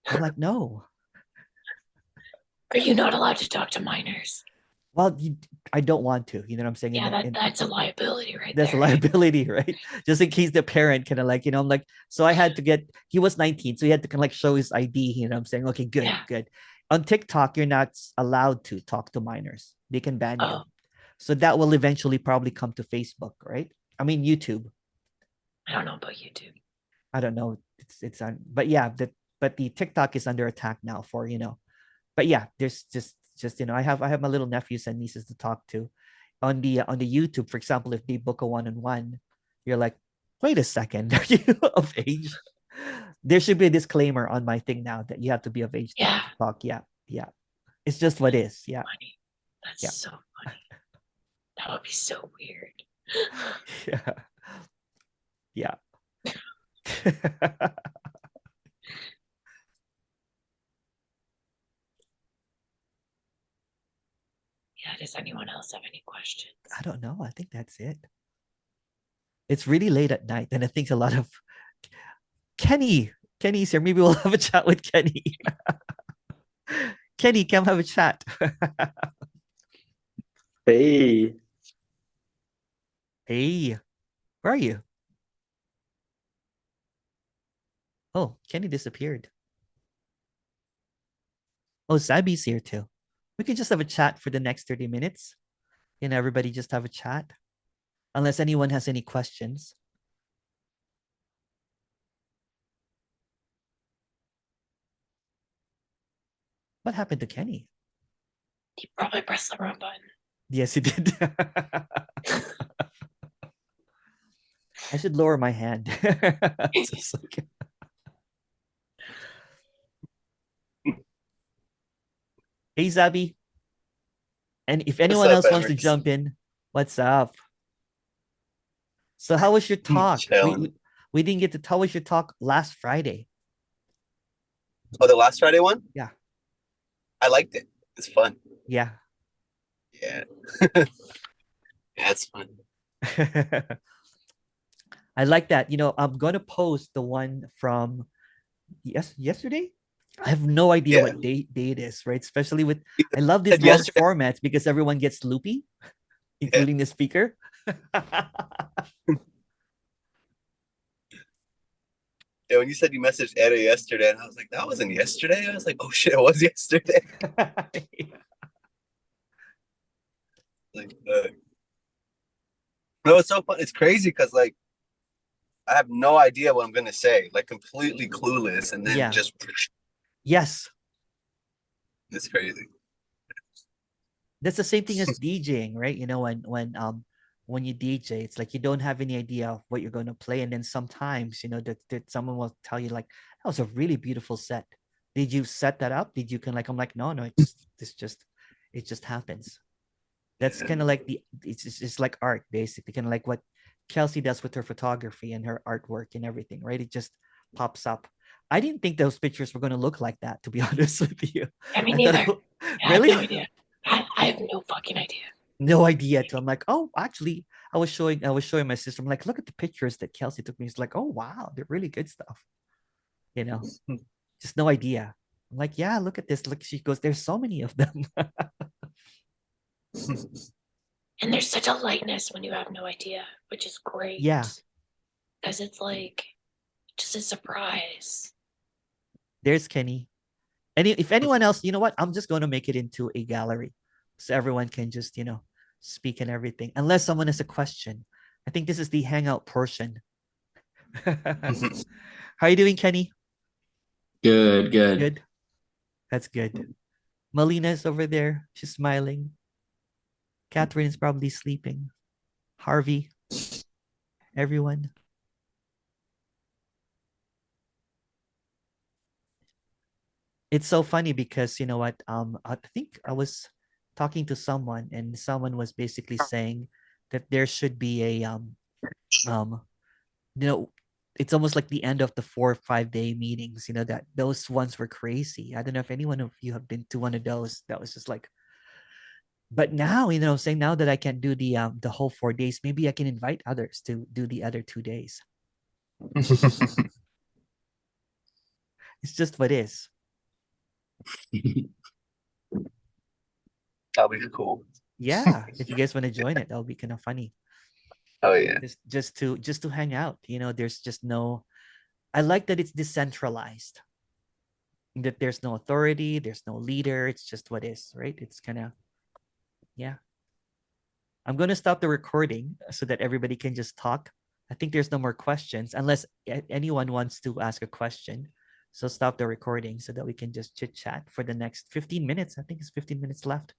Speaker 1: I'm like, no.
Speaker 6: Are you not allowed to talk to minors?
Speaker 1: Well, I don't want to, you know what I'm saying?
Speaker 6: Yeah, that's a liability right
Speaker 1: that's
Speaker 6: there.
Speaker 1: That's a liability, right? Just in case the parent kind of like, I'm like, so I had to he was 19, so he had to kind of like show his ID, I'm saying, okay, good,
Speaker 6: Yeah.
Speaker 1: good. On TikTok, you're not allowed to talk to minors. They can ban you. So that will eventually probably come to Facebook, right? I mean, YouTube.
Speaker 6: I don't know about YouTube.
Speaker 1: I don't know. It's on, but yeah, but the TikTok is under attack now for, but yeah, there's just, I have my little nephews and nieces to talk to on the YouTube. For example, if they book a one-on-one, you're like, wait a second, are you of age? There should be a disclaimer on my thing now that you have to be of age to talk. Yeah. It's just what is. Yeah.
Speaker 6: Funny. That's so funny. That would be so weird.
Speaker 1: Yeah. Yeah.
Speaker 6: Yeah, does anyone else have any questions?
Speaker 1: I don't know. I think that's it. It's really late at night, and I think a lot of Kenny's here. Maybe we'll have a chat with Kenny. Kenny, come have a chat.
Speaker 7: Hey.
Speaker 1: Hey, where are you? Oh, Kenny disappeared. Oh, Sabi's here too. We can just have a chat for the next 30 minutes. Everybody just have a chat. Unless anyone has any questions. What happened to Kenny?
Speaker 6: He probably pressed the wrong button.
Speaker 1: Yes, he did. I should lower my hand. Just like... Hey, Zabi. And if anyone else wants to jump in, what's up? So how was your talk? We didn't get to tell. How was your talk last Friday?
Speaker 3: Oh, the last Friday one?
Speaker 1: Yeah.
Speaker 3: I liked it. It's fun.
Speaker 1: Yeah.
Speaker 3: Yeah. Yeah, it's fun.
Speaker 1: I like that. You know, I'm gonna post the one from yesterday. I have no idea what date it is, right? Especially with, I love these long formats because everyone gets loopy, including the speaker.
Speaker 3: Yeah, when you said you messaged Eda yesterday, and I was like, that wasn't yesterday. I was like, oh shit, it was yesterday. Like, no, it's so fun. It's crazy because like I have no idea what I'm gonna say, like completely clueless, and then just
Speaker 1: yes,
Speaker 3: it's crazy.
Speaker 1: That's the same thing as DJing, right? You know, when you DJ, it's like you don't have any idea of what you're going to play, and then sometimes, you know, that someone will tell you like, that was a really beautiful set. Did you set that up? Did you can like? I'm like, no, it just happens. That's kind of like it's like art, basically, kind of like what Kelsey does with her photography and her artwork and everything, right? It just pops up. I didn't think those pictures were going to look like that, to be honest with you.
Speaker 6: I mean, neither.
Speaker 1: Really?
Speaker 6: I have no idea. I have no fucking idea.
Speaker 1: No idea. Till I'm like, oh, actually, I was showing my sister. I'm like, look at the pictures that Kelsey took me. It's like, oh wow, they're really good stuff. You know, just no idea. I'm like, yeah, look at this. Look, she goes, there's so many of them.
Speaker 6: And there's such a lightness when you have no idea, which is great.
Speaker 1: Yeah.
Speaker 6: Because it's like just a surprise.
Speaker 1: There's Kenny. If anyone else, you know what? I'm just going to make it into a gallery so everyone can just, you know, speak and everything. Unless someone has a question. I think this is the hangout portion. How are you doing, Kenny?
Speaker 7: Good.
Speaker 1: Good. That's good. Melina's over there. She's smiling. Catherine is probably sleeping. Harvey. Everyone. It's so funny because, you know what, I think I was talking to someone and someone was basically saying that there should be a you know, it's almost like the end of the 4 or 5 day meetings, you know, that those ones were crazy. I don't know if anyone of you have been to one of those. That was just like, but now, you know, saying now that I can do the whole 4 days, maybe I can invite others to do the other 2 days. It's just what is.
Speaker 3: That'll be cool.
Speaker 1: Yeah, if you guys want to join it, that'll be kind of funny.
Speaker 3: Oh yeah.
Speaker 1: Just to hang out. You know, there's just no. I like that it's decentralized. That there's no authority, there's no leader. It's just what is, right? It's kind of, yeah. I'm going to stop the recording so that everybody can just talk. I think there's no more questions unless anyone wants to ask a question. So stop the recording so that we can just chit chat for the next 15 minutes. I think it's 15 minutes left.